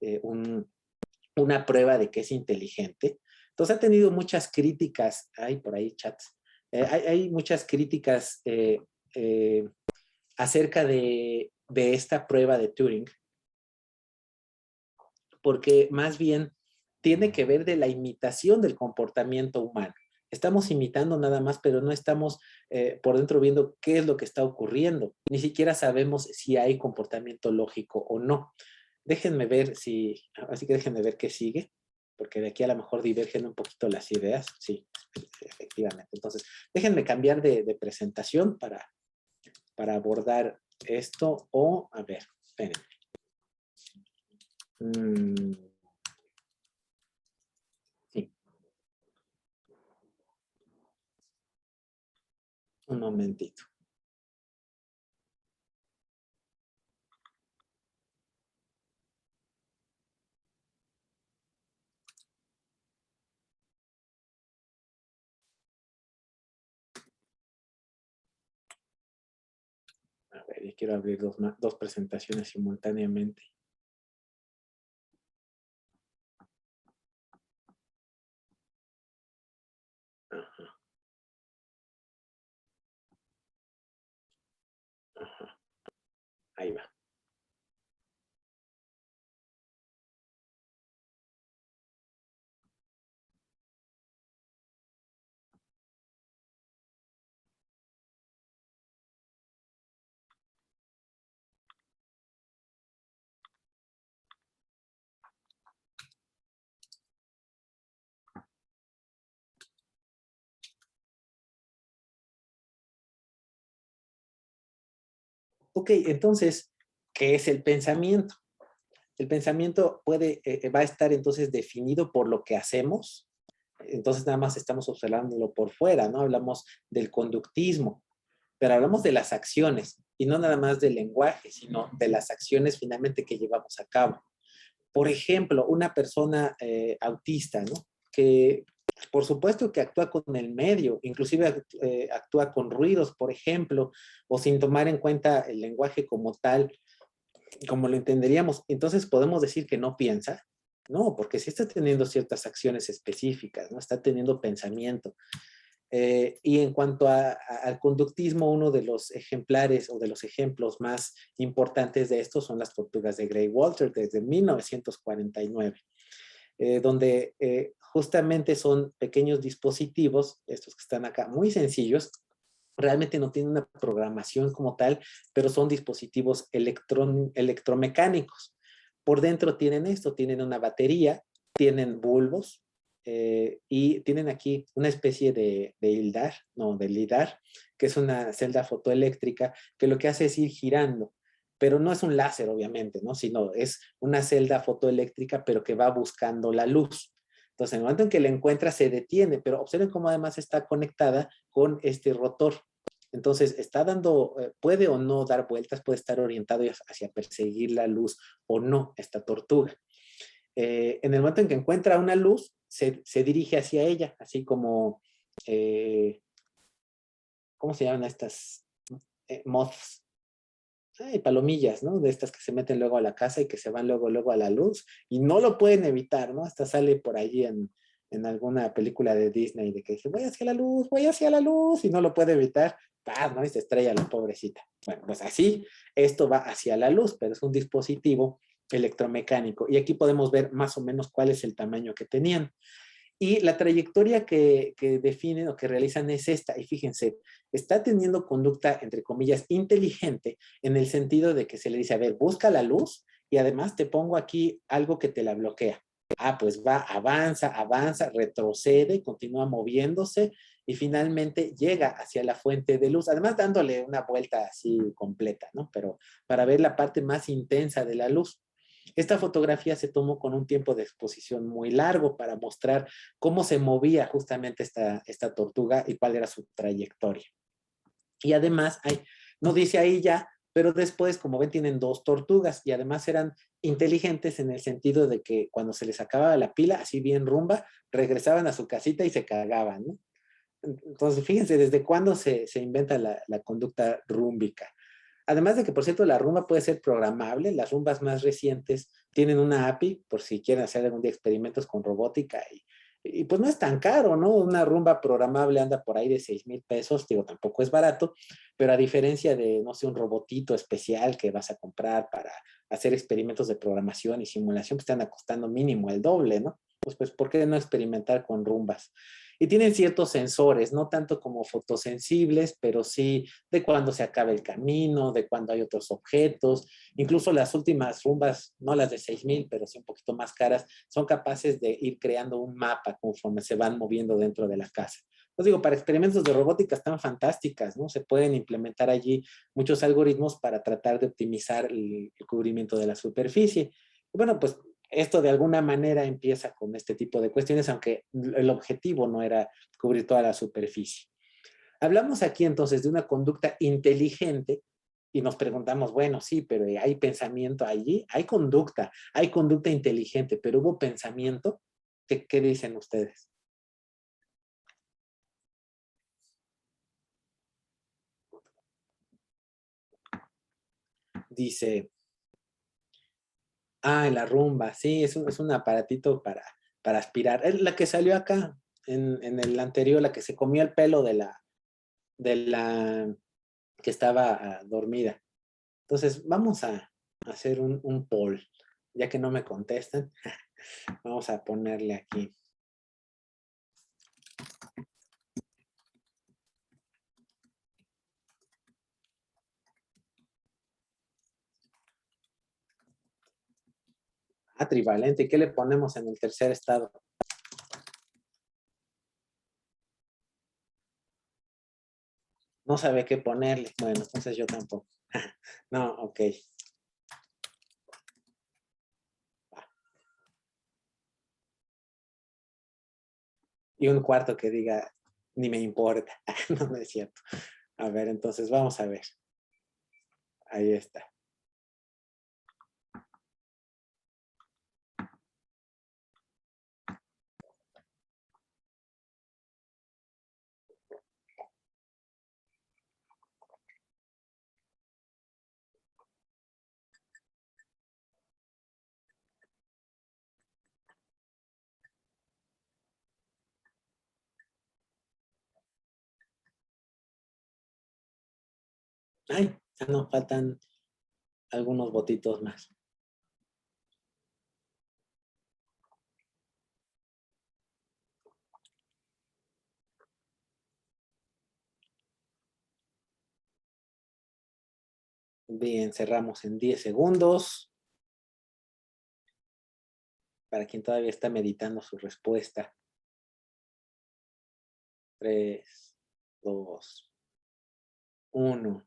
Speaker 1: una prueba de que es inteligente. Entonces ha tenido muchas críticas, hay por ahí chats, hay muchas críticas acerca de esta prueba de Turing, porque más bien tiene que ver de la imitación del comportamiento humano. Estamos imitando nada más, pero no estamos por dentro viendo qué es lo que está ocurriendo. Ni siquiera sabemos si hay comportamiento lógico o no. Déjenme ver así que déjenme ver qué sigue, porque de aquí a lo mejor divergen un poquito las ideas. Sí, efectivamente. Entonces, déjenme cambiar de presentación para abordar esto o, a ver, espérenme. Sí. Un momentito. A ver, y quiero abrir dos presentaciones simultáneamente. Ajá. Ajá. Ahí va. Ok, entonces, ¿qué es el pensamiento? El pensamiento va a estar entonces definido por lo que hacemos. Entonces nada más estamos observándolo por fuera, ¿no? Hablamos del conductismo, pero hablamos de las acciones y no nada más del lenguaje, sino de las acciones finalmente que llevamos a cabo. Por ejemplo, una persona autista, ¿no? Que por supuesto que actúa con el medio, inclusive actúa con ruidos, por ejemplo, o sin tomar en cuenta el lenguaje como tal, como lo entenderíamos. Entonces podemos decir que no piensa. No, porque sí está teniendo ciertas acciones específicas, ¿no? Está teniendo pensamiento. Y en cuanto al conductismo, uno de los ejemplares o de los ejemplos más importantes de esto son las tortugas de Grey Walter desde 1949, donde justamente son pequeños dispositivos, estos que están acá, muy sencillos. Realmente no tienen una programación como tal, pero son dispositivos electromecánicos. Por dentro tienen esto, tienen una batería, tienen bulbos, y tienen aquí una especie de LIDAR, que es una celda fotoeléctrica que lo que hace es ir girando, pero no es un láser obviamente, ¿no? Sino es una celda fotoeléctrica, pero que va buscando la luz. Entonces, en el momento en que la encuentra, se detiene, pero observen cómo además está conectada con este rotor. Entonces, está dando, puede o no dar vueltas, puede estar orientado hacia perseguir la luz o no, esta tortuga. En el momento en que encuentra una luz, se dirige hacia ella, así como, ¿cómo se llaman estas? Moths. Ay, palomillas, ¿no? De estas que se meten luego a la casa y que se van luego a la luz y no lo pueden evitar, ¿no? Hasta sale por allí en alguna película de Disney de que dice, voy hacia la luz y no lo puede evitar, ¡pam!, ¿no? Y se estrella la pobrecita. Bueno, pues así, esto va hacia la luz, pero es un dispositivo electromecánico y aquí podemos ver más o menos cuál es el tamaño que tenían. Y la trayectoria que definen o que realizan es esta. Y fíjense, está teniendo conducta, entre comillas, inteligente, en el sentido de que se le dice, a ver, busca la luz y además te pongo aquí algo que te la bloquea. Ah, pues va, avanza, retrocede, continúa moviéndose y finalmente llega hacia la fuente de luz, además dándole una vuelta así completa, ¿no? Pero para ver la parte más intensa de la luz. Esta fotografía se tomó con un tiempo de exposición muy largo para mostrar cómo se movía justamente esta tortuga y cuál era su trayectoria. Y además, no dice ahí ya, pero después, como ven, tienen dos tortugas y además eran inteligentes en el sentido de que cuando se les acababa la pila, así bien rumba, regresaban a su casita y se cargaban, ¿no? Entonces, fíjense, ¿desde cuándo se inventa la conducta rúmbica? Además de que, por cierto, la rumba puede ser programable. Las rumbas más recientes tienen una API, por si quieren hacer algún día experimentos con robótica. Y pues no es tan caro, ¿no? Una rumba programable anda por ahí de 6,000 pesos. Digo, tampoco es barato. Pero a diferencia de, no sé, un robotito especial que vas a comprar para hacer experimentos de programación y simulación, pues te anda costando mínimo el doble, ¿no? Pues, ¿por qué no experimentar con rumbas? Y tienen ciertos sensores, no tanto como fotosensibles, pero sí de cuando se acaba el camino, de cuando hay otros objetos. Incluso las últimas rumbas, no las de 6,000, pero sí un poquito más caras, son capaces de ir creando un mapa conforme se van moviendo dentro de la casa. Os digo, para experimentos de robótica están fantásticas, ¿no? Se pueden implementar allí muchos algoritmos para tratar de optimizar el cubrimiento de la superficie. Y bueno, pues esto de alguna manera empieza con este tipo de cuestiones, aunque el objetivo no era cubrir toda la superficie. Hablamos aquí entonces de una conducta inteligente y nos preguntamos, bueno, sí, pero ¿hay pensamiento allí? Hay conducta inteligente, pero ¿hubo pensamiento? ¿Qué dicen ustedes? Dice, en la rumba, sí, es un aparatito para aspirar. Es la que salió acá, en el anterior, la que se comió el pelo de la que estaba dormida. Entonces, vamos a hacer un poll, ya que no me contestan. Vamos a ponerle aquí. Trivalente. ¿Qué le ponemos en el tercer estado? No sabe qué ponerle. Bueno, entonces yo tampoco. No, ok. Y un cuarto que diga, ni me importa. No, no es cierto. A ver, entonces vamos a ver. Ahí está. Ay, ya nos faltan algunos votitos más. Bien, cerramos en 10 segundos. Para quien todavía está meditando su respuesta. 3, 2, 1.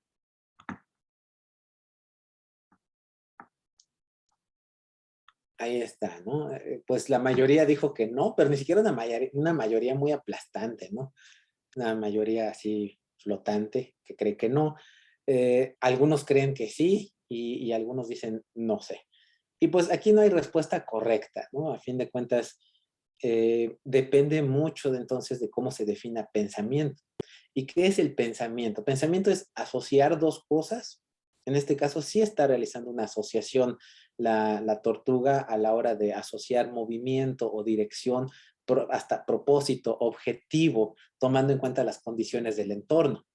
Speaker 1: Ahí está, ¿no? Pues la mayoría dijo que no, pero ni siquiera una mayoría muy aplastante, ¿no? Una mayoría así flotante que cree que no. Algunos creen que sí y algunos dicen no sé. Y pues aquí no hay respuesta correcta, ¿no? A fin de cuentas, depende mucho entonces de cómo se defina pensamiento. ¿Y qué es el pensamiento? Pensamiento es asociar dos cosas. En este caso sí está realizando una asociación la tortuga a la hora de asociar movimiento o dirección, hasta propósito, objetivo, tomando en cuenta las condiciones del entorno.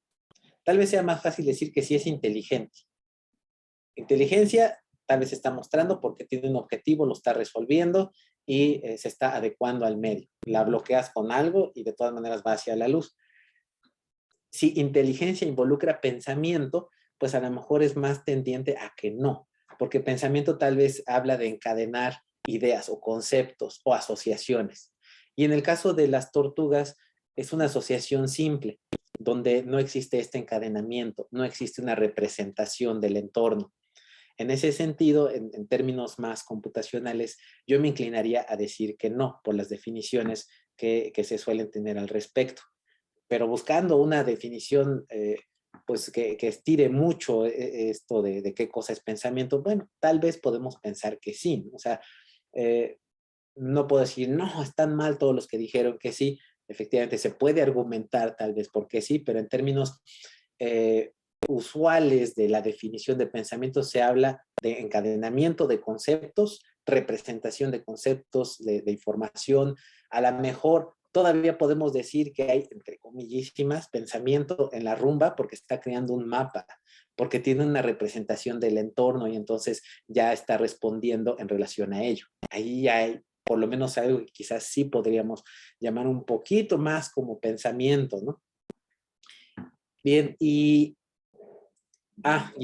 Speaker 1: Tal vez sea más fácil decir que sí es inteligente. Inteligencia tal vez está mostrando porque tiene un objetivo, lo está resolviendo y se está adecuando al medio. La bloqueas con algo y de todas maneras va hacia la luz. Si inteligencia involucra pensamiento, pues a lo mejor es más tendiente a que no, porque pensamiento tal vez habla de encadenar ideas o conceptos o asociaciones. Y en el caso de las tortugas es una asociación simple, donde no existe este encadenamiento, no existe una representación del entorno. En ese sentido, en términos más computacionales, yo me inclinaría a decir que no, por las definiciones que se suelen tener al respecto. Pero buscando una definición pues que estire mucho esto de qué cosa es pensamiento, bueno, tal vez podemos pensar que sí, ¿no? O sea, no puedo decir, no, están mal todos los que dijeron que sí, efectivamente se puede argumentar tal vez porque sí, pero en términos usuales de la definición de pensamiento se habla de encadenamiento de conceptos, representación de conceptos, de información. A lo mejor todavía podemos decir que hay, entre comillísimas, pensamiento en la rumba porque está creando un mapa, porque tiene una representación del entorno y entonces ya está respondiendo en relación a ello. Ahí hay por lo menos algo que quizás sí podríamos llamar un poquito más como pensamiento, ¿no? Bien, y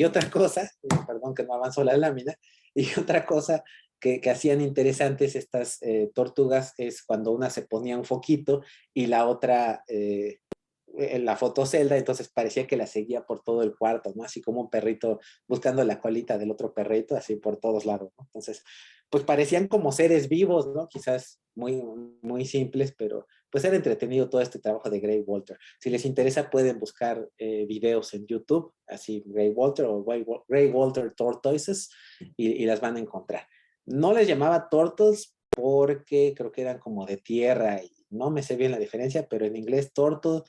Speaker 1: otra cosa, perdón que no avanzó la lámina, y otra cosa que hacían interesantes estas tortugas es cuando una se ponía un foquito y la otra en la fotocelda, entonces parecía que la seguía por todo el cuarto, ¿no? Así como un perrito buscando la colita del otro perrito, así por todos lados, ¿no? Entonces, pues parecían como seres vivos, ¿no? Quizás muy, muy simples, pero pues era entretenido todo este trabajo de Grey Walter. Si les interesa pueden buscar videos en YouTube, así Grey Walter o Grey Walter Tortoises y las van a encontrar. No les llamaba turtles porque creo que eran como de tierra y no me sé bien la diferencia, pero en inglés turtle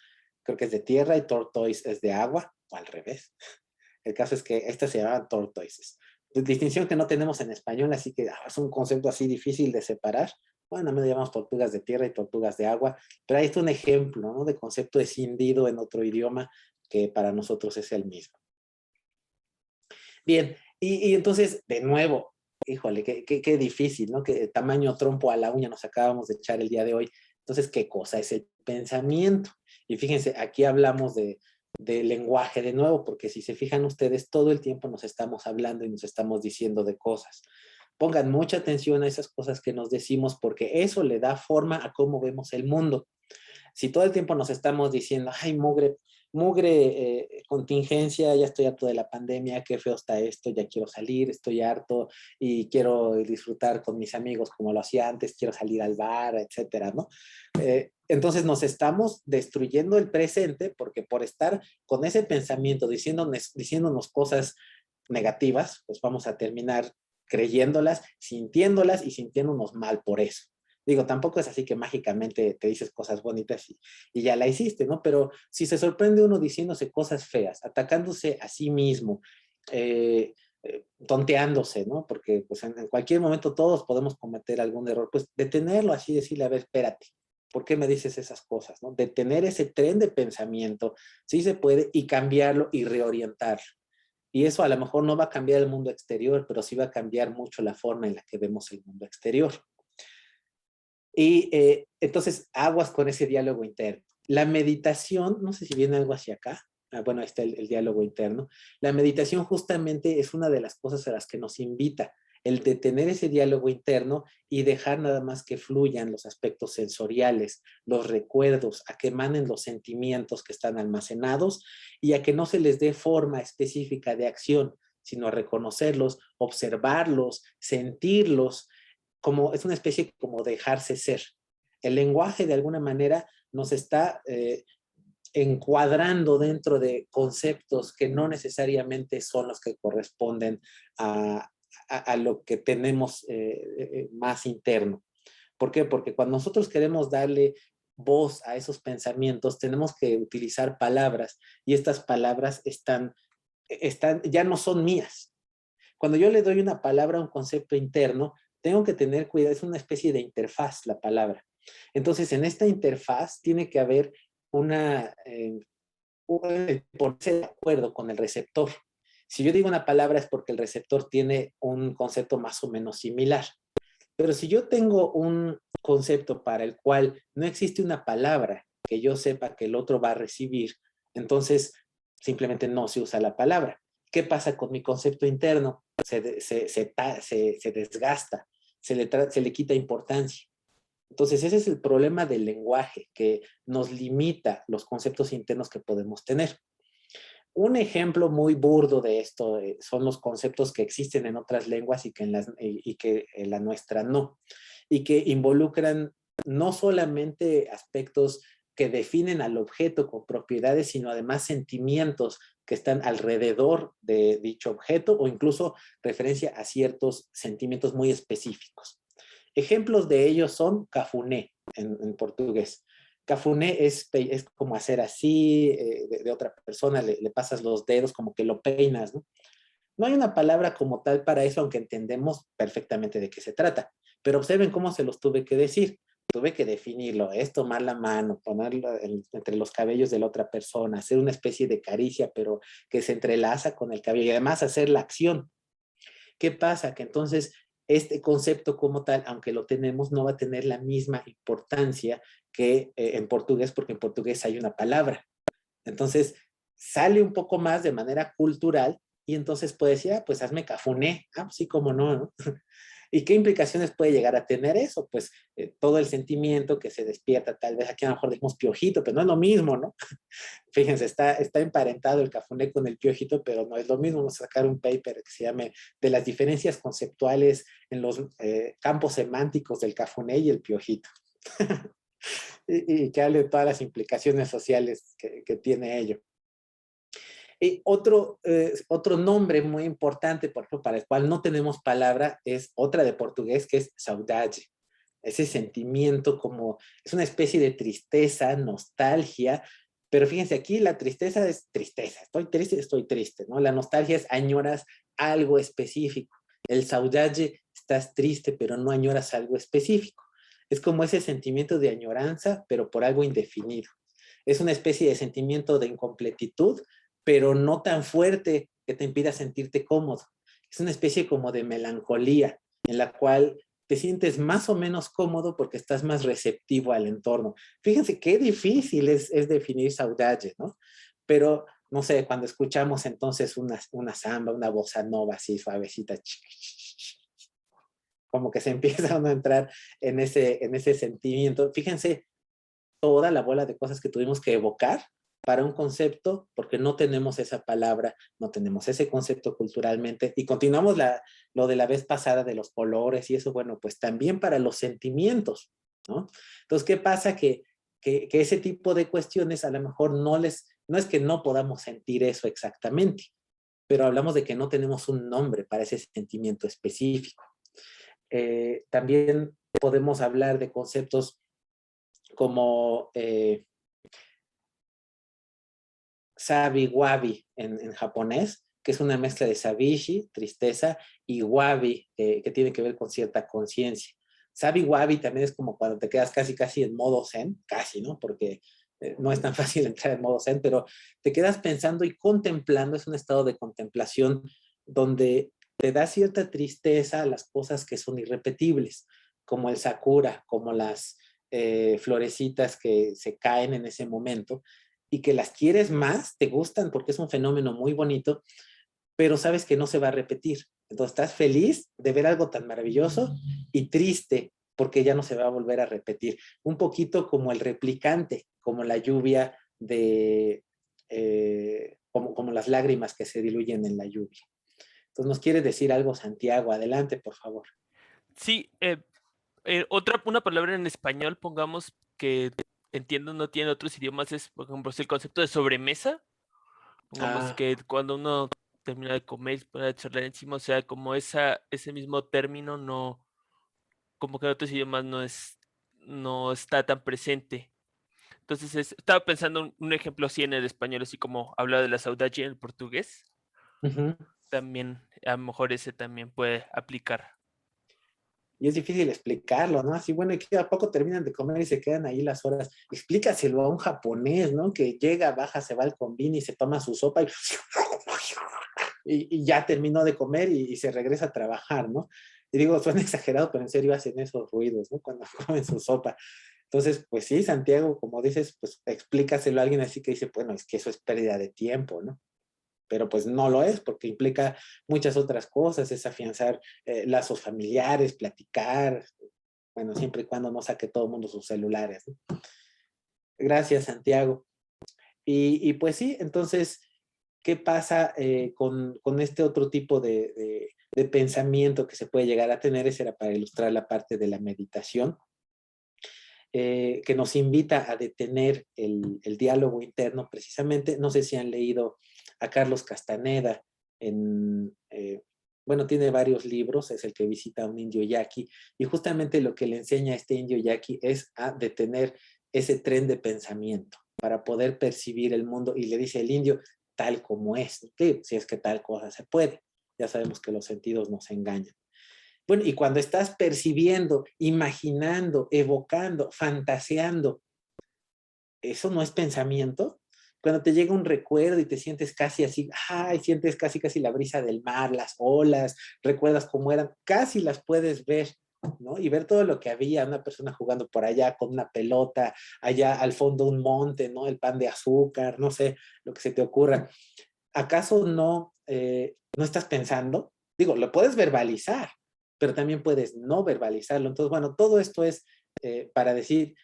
Speaker 1: creo que es de tierra y tortoise es de agua, o al revés. El caso es que estas se llamaban tortoises. Distinción que no tenemos en español, así que es un concepto así difícil de separar. Bueno, me lo llamamos tortugas de tierra y tortugas de agua, pero ahí está un ejemplo, ¿no? De concepto escindido en otro idioma que para nosotros es el mismo. Bien, y entonces, de nuevo, híjole, qué difícil, ¿no? Qué tamaño trompo a la uña nos acabamos de echar el día de hoy. Entonces, ¿qué cosa es el pensamiento? Y fíjense, aquí hablamos de lenguaje de nuevo, porque si se fijan ustedes, todo el tiempo nos estamos hablando y nos estamos diciendo de cosas. Pongan mucha atención a esas cosas que nos decimos, porque eso le da forma a cómo vemos el mundo. Si todo el tiempo nos estamos diciendo, ay, mugre, mugre contingencia, ya estoy harto de la pandemia, qué feo está esto, ya quiero salir, estoy harto y quiero disfrutar con mis amigos como lo hacía antes, quiero salir al bar, etcétera, ¿no? Entonces nos estamos destruyendo el presente porque por estar con ese pensamiento diciéndonos cosas negativas, pues vamos a terminar creyéndolas, sintiéndolas y sintiéndonos mal por eso. Digo, tampoco es así que mágicamente te dices cosas bonitas y ya la hiciste, ¿no? Pero si se sorprende uno diciéndose cosas feas, atacándose a sí mismo, tonteándose, ¿no? Porque pues, en cualquier momento todos podemos cometer algún error, pues detenerlo así, decirle, a ver, espérate, ¿por qué me dices esas cosas, no? Detener ese tren de pensamiento, sí se puede, y cambiarlo y reorientarlo. Y eso a lo mejor no va a cambiar el mundo exterior, pero sí va a cambiar mucho la forma en la que vemos el mundo exterior. Y entonces, aguas con ese diálogo interno. La meditación, no sé si viene algo hacia acá. Bueno, ahí está el diálogo interno. La meditación justamente es una de las cosas a las que nos invita, el detener ese diálogo interno y dejar nada más que fluyan los aspectos sensoriales, los recuerdos, a que emanen los sentimientos que están almacenados y a que no se les dé forma específica de acción, sino a reconocerlos, observarlos, sentirlos, como es una especie como dejarse ser. El lenguaje de alguna manera nos está encuadrando dentro de conceptos que no necesariamente son los que corresponden a lo que tenemos más interno. ¿Por qué? Porque cuando nosotros queremos darle voz a esos pensamientos, tenemos que utilizar palabras y estas palabras ya no son mías. Cuando yo le doy una palabra a un concepto interno, tengo que tener cuidado, es una especie de interfaz la palabra. Entonces, en esta interfaz tiene que haber ponerse de acuerdo con el receptor. Si yo digo una palabra es porque el receptor tiene un concepto más o menos similar. Pero si yo tengo un concepto para el cual no existe una palabra que yo sepa que el otro va a recibir, entonces simplemente no se usa la palabra. ¿Qué pasa con mi concepto interno? Se desgasta, se le quita importancia. Entonces ese es el problema del lenguaje, que nos limita los conceptos internos que podemos tener. Un ejemplo muy burdo de esto son los conceptos que existen en otras lenguas y que en la nuestra no, y que involucran no solamente aspectos que definen al objeto con propiedades, sino además sentimientos que están alrededor de dicho objeto o incluso referencia a ciertos sentimientos muy específicos. Ejemplos de ellos son cafuné en portugués. Cafuné es como hacer así de otra persona, le pasas los dedos como que lo peinas, ¿no? No hay una palabra como tal para eso, aunque entendemos perfectamente de qué se trata. Pero observen cómo se los tuve que decir. Tuve que definirlo, es tomar la mano, ponerlo entre los cabellos de la otra persona, hacer una especie de caricia, pero que se entrelaza con el cabello y además hacer la acción. ¿Qué pasa? Que entonces este concepto como tal, aunque lo tenemos, no va a tener la misma importancia que en portugués, porque en portugués hay una palabra. Entonces, sale un poco más de manera cultural y entonces puede decir, ah, pues hazme cafuné. Ah, pues sí, cómo no, ¿no? ¿Y qué implicaciones puede llegar a tener eso? Pues todo el sentimiento que se despierta, tal vez aquí a lo mejor decimos piojito, pero no es lo mismo, ¿no? Fíjense, está emparentado el cafuné con el piojito, pero no es lo mismo. Vamos a sacar un paper que se llame de las diferencias conceptuales en los campos semánticos del cafuné y el piojito. y que hable de todas las implicaciones sociales que tiene ello. Y otro nombre muy importante, por ejemplo, para el cual no tenemos palabra, es otra de portugués, que es saudade. Ese sentimiento como, es una especie de tristeza, nostalgia, pero fíjense, aquí la tristeza es tristeza, estoy triste, ¿no? La nostalgia es añoras algo específico. El saudade, estás triste, pero no añoras algo específico. Es como ese sentimiento de añoranza, pero por algo indefinido. Es una especie de sentimiento de incompletitud, pero no tan fuerte que te impida sentirte cómodo. Es una especie como de melancolía en la cual te sientes más o menos cómodo porque estás más receptivo al entorno. Fíjense qué difícil es definir saudade, ¿no? Pero, no sé, cuando escuchamos entonces una samba, una bossa nova así suavecita, como que se empieza uno a entrar en ese sentimiento. Fíjense toda la bola de cosas que tuvimos que evocar para un concepto porque no tenemos esa palabra, no tenemos ese concepto culturalmente y continuamos lo de la vez pasada de los colores y eso, bueno, pues también para los sentimientos, ¿no? Entonces, ¿qué pasa? Que ese tipo de cuestiones a lo mejor no es que no podamos sentir eso exactamente, pero hablamos de que no tenemos un nombre para ese sentimiento específico. También podemos hablar de conceptos como sabi wabi en japonés, que es una mezcla de sabishi, tristeza, y wabi, que tiene que ver con cierta conciencia. Sabi wabi también es como cuando te quedas casi en modo zen, casi, ¿no? Porque no es tan fácil entrar en modo zen, pero te quedas pensando y contemplando, es un estado de contemplación donde te da cierta tristeza a las cosas que son irrepetibles, como el sakura, como las florecitas que se caen en ese momento, y que las quieres más, te gustan porque es un fenómeno muy bonito, pero sabes que no se va a repetir. Entonces estás feliz de ver algo tan maravilloso y triste porque ya no se va a volver a repetir. Un poquito como el replicante, como la lluvia como las lágrimas que se diluyen en la lluvia. Entonces, ¿nos quiere decir algo, Santiago? Adelante, por favor.
Speaker 8: Sí, una palabra en español, pongamos que entiendo no tiene otros idiomas, es, por ejemplo, el concepto de sobremesa. Pongamos que cuando uno termina de comer para charlar encima, o sea, como ese mismo término no, como que en otros idiomas no está tan presente. Entonces, estaba pensando un ejemplo así en el español, así como habla de la saudade en el portugués. También, a lo mejor ese también puede aplicar.
Speaker 1: Y es difícil explicarlo, ¿no? Así, bueno, ¿y qué? ¿A poco terminan de comer y se quedan ahí las horas? Explícaselo a un japonés, ¿no? Que llega, baja, se va al combini y se toma su sopa y ya terminó de comer y se regresa a trabajar, ¿no? Y digo, suena exagerado, pero en serio hacen esos ruidos, ¿no? Cuando comen su sopa. Entonces, pues sí, Santiago, como dices, pues explícaselo a alguien así que dice, bueno, es que eso es pérdida de tiempo, ¿no? Pero pues no lo es porque implica muchas otras cosas, es afianzar lazos familiares, platicar, bueno, siempre y cuando no saque todo el mundo sus celulares, ¿no? Gracias, Santiago. Y pues sí, entonces, ¿qué pasa con este otro tipo de pensamiento que se puede llegar a tener? Ese era para ilustrar la parte de la meditación, que nos invita a detener el diálogo interno precisamente. No sé si han leído a Carlos Castaneda, bueno, tiene varios libros, es el que visita a un indio yaqui, y justamente lo que le enseña a este indio yaqui es a detener ese tren de pensamiento para poder percibir el mundo, y le dice el indio tal como es, ¿qué? Si es que tal cosa se puede. Ya sabemos que los sentidos nos engañan. Bueno, y cuando estás percibiendo, imaginando, evocando, fantaseando, ¿eso no es pensamiento? Cuando te llega un recuerdo y te sientes casi así, ay, sientes casi la brisa del mar, las olas, recuerdas cómo eran, casi las puedes ver, ¿no? Y ver todo lo que había, una persona jugando por allá con una pelota, allá al fondo un monte, ¿no? El pan de azúcar, no sé, lo que se te ocurra. ¿Acaso no estás pensando? Digo, lo puedes verbalizar, pero también puedes no verbalizarlo. Entonces, bueno, todo esto es para decir,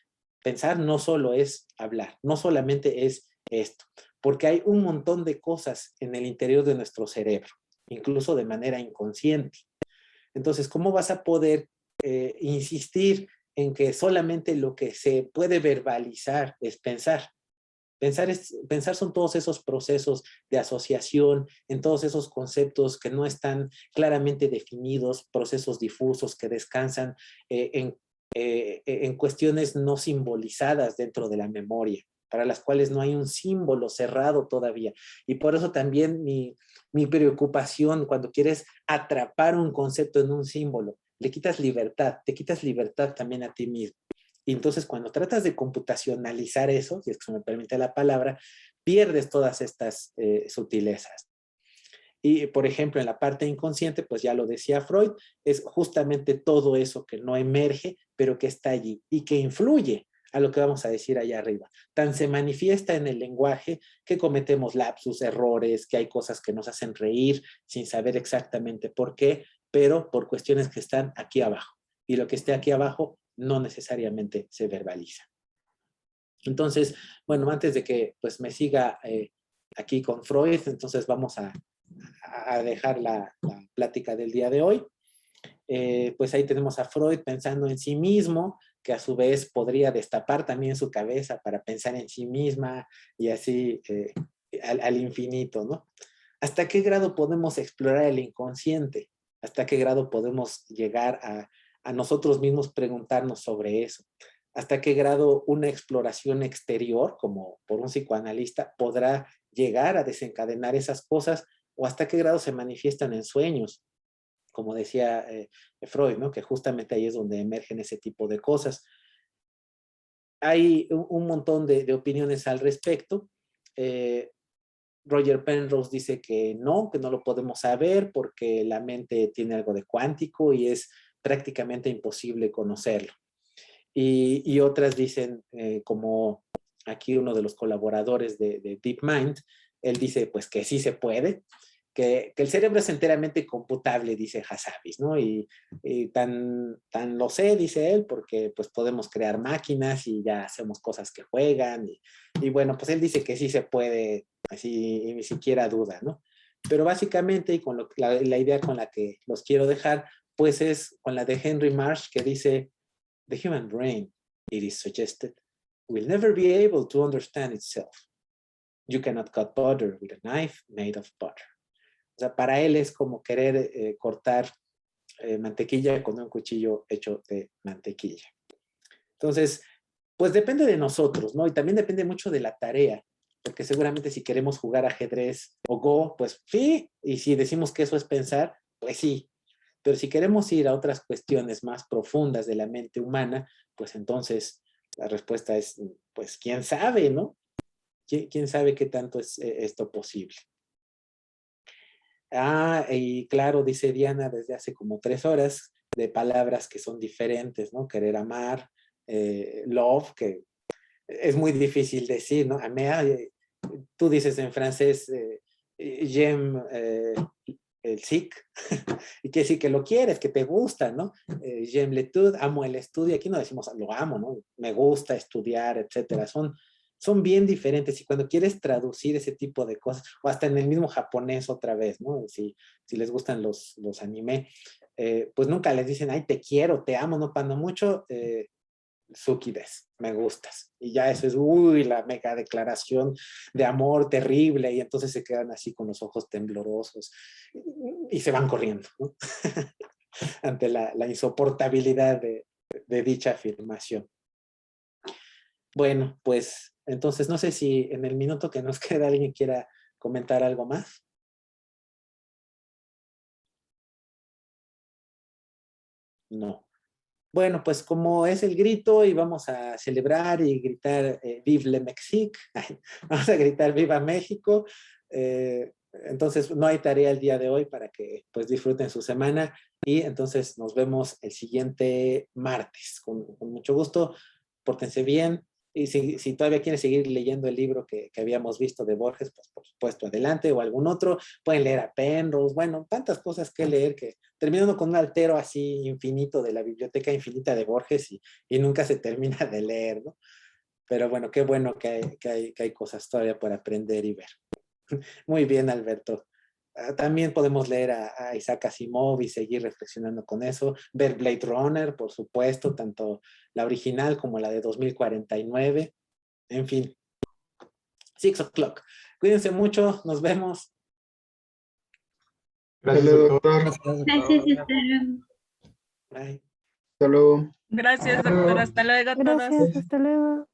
Speaker 1: pensar no solo es hablar, no solamente es esto, porque hay un montón de cosas en el interior de nuestro cerebro, incluso de manera inconsciente. Entonces, ¿cómo vas a poder insistir en que solamente lo que se puede verbalizar es pensar? Pensar son todos esos procesos de asociación, en todos esos conceptos que no están claramente definidos, procesos difusos que descansan en cuestiones no simbolizadas dentro de la memoria, para las cuales no hay un símbolo cerrado todavía. Y por eso también mi preocupación cuando quieres atrapar un concepto en un símbolo, le quitas libertad, te quitas libertad también a ti mismo. Y entonces cuando tratas de computacionalizar eso, si es que se me permite la palabra, pierdes todas estas sutilezas. Y por ejemplo, en la parte inconsciente, pues ya lo decía Freud, es justamente todo eso que no emerge, pero que está allí y que influye a lo que vamos a decir allá arriba. Tan se manifiesta en el lenguaje que cometemos lapsus, errores, que hay cosas que nos hacen reír sin saber exactamente por qué, pero por cuestiones que están aquí abajo. Y lo que esté aquí abajo no necesariamente se verbaliza. Entonces, bueno, antes de que pues me siga aquí con Freud, entonces vamos a dejar la plática del día de hoy. Pues ahí tenemos a Freud pensando en sí mismo, que a su vez podría destapar también su cabeza para pensar en sí misma y así al infinito, ¿no? ¿Hasta qué grado podemos explorar el inconsciente? ¿Hasta qué grado podemos llegar a nosotros mismos preguntarnos sobre eso? ¿Hasta qué grado una exploración exterior, como por un psicoanalista, podrá llegar a desencadenar esas cosas? ¿O hasta qué grado se manifiestan en sueños? Como decía Freud, ¿no? Que justamente ahí es donde emergen ese tipo de cosas. Hay un montón de opiniones al respecto. Roger Penrose dice que no lo podemos saber porque la mente tiene algo de cuántico y es prácticamente imposible conocerlo. Y otras dicen, como aquí uno de los colaboradores de DeepMind, él dice pues que sí se puede, que el cerebro es enteramente computable, dice Hassabis, ¿no? Y tan lo sé, dice él, porque pues podemos crear máquinas y ya hacemos cosas que juegan. Y bueno, pues él dice que sí se puede, así, y ni siquiera duda, ¿no? Pero básicamente, y con la idea con la que los quiero dejar, pues es con la de Henry Marsh, que dice: "The human brain, it is suggested, will never be able to understand itself. You cannot cut butter with a knife made of butter." O sea, para él es como querer cortar mantequilla con un cuchillo hecho de mantequilla. Entonces, pues depende de nosotros, ¿no? Y también depende mucho de la tarea, porque seguramente si queremos jugar ajedrez o Go, pues sí, y si decimos que eso es pensar, pues sí. Pero si queremos ir a otras cuestiones más profundas de la mente humana, pues entonces la respuesta es, pues, ¿quién sabe, no? ¿Quién sabe qué tanto es esto posible? Y claro, dice Diana desde hace como 3 horas, de palabras que son diferentes, ¿no? Querer amar, love, que es muy difícil decir, ¿no? Amar, tú dices en francés, j'aime el sic, y que sí que lo quieres, que te gusta, ¿no? J'aime l'étude, amo el estudio. Aquí no decimos lo amo, ¿no? Me gusta estudiar, etcétera. Son bien diferentes, y cuando quieres traducir ese tipo de cosas, o hasta en el mismo japonés otra vez, ¿no? Si les gustan los anime, pues nunca les dicen, ay, te quiero, te amo, no cuando mucho, Suki des, me gustas. Y ya eso es, uy, la mega declaración de amor terrible, y entonces se quedan así con los ojos temblorosos y se van corriendo, ¿no? Ante la insoportabilidad de dicha afirmación. Bueno, pues entonces no sé si en el minuto que nos queda alguien quiera comentar algo más. No. Bueno, pues como es el grito y vamos a celebrar y gritar Vive le Mexique, vamos a gritar Viva México, entonces no hay tarea el día de hoy para que pues disfruten su semana, y entonces nos vemos el siguiente martes. Con mucho gusto, pórtense bien, y si todavía quieren seguir leyendo el libro que habíamos visto de Borges, pues por supuesto adelante, o algún otro, pueden leer a Penrose, bueno, tantas cosas que leer, que terminando con un altero así infinito de la biblioteca infinita de Borges, y nunca se termina de leer, ¿no? Pero bueno, qué bueno que hay cosas todavía por aprender y ver. Muy bien, Alberto. También podemos leer a Isaac Asimov y seguir reflexionando con eso. Ver Blade Runner, por supuesto, tanto la original como la de 2049. En fin. 6 o'clock. Cuídense mucho. Nos vemos.
Speaker 13: Gracias, doctor.
Speaker 12: Gracias, doctor.
Speaker 1: Bye.
Speaker 13: Hasta luego.
Speaker 14: Gracias, doctor. Hasta luego a todos.
Speaker 12: Gracias, hasta luego.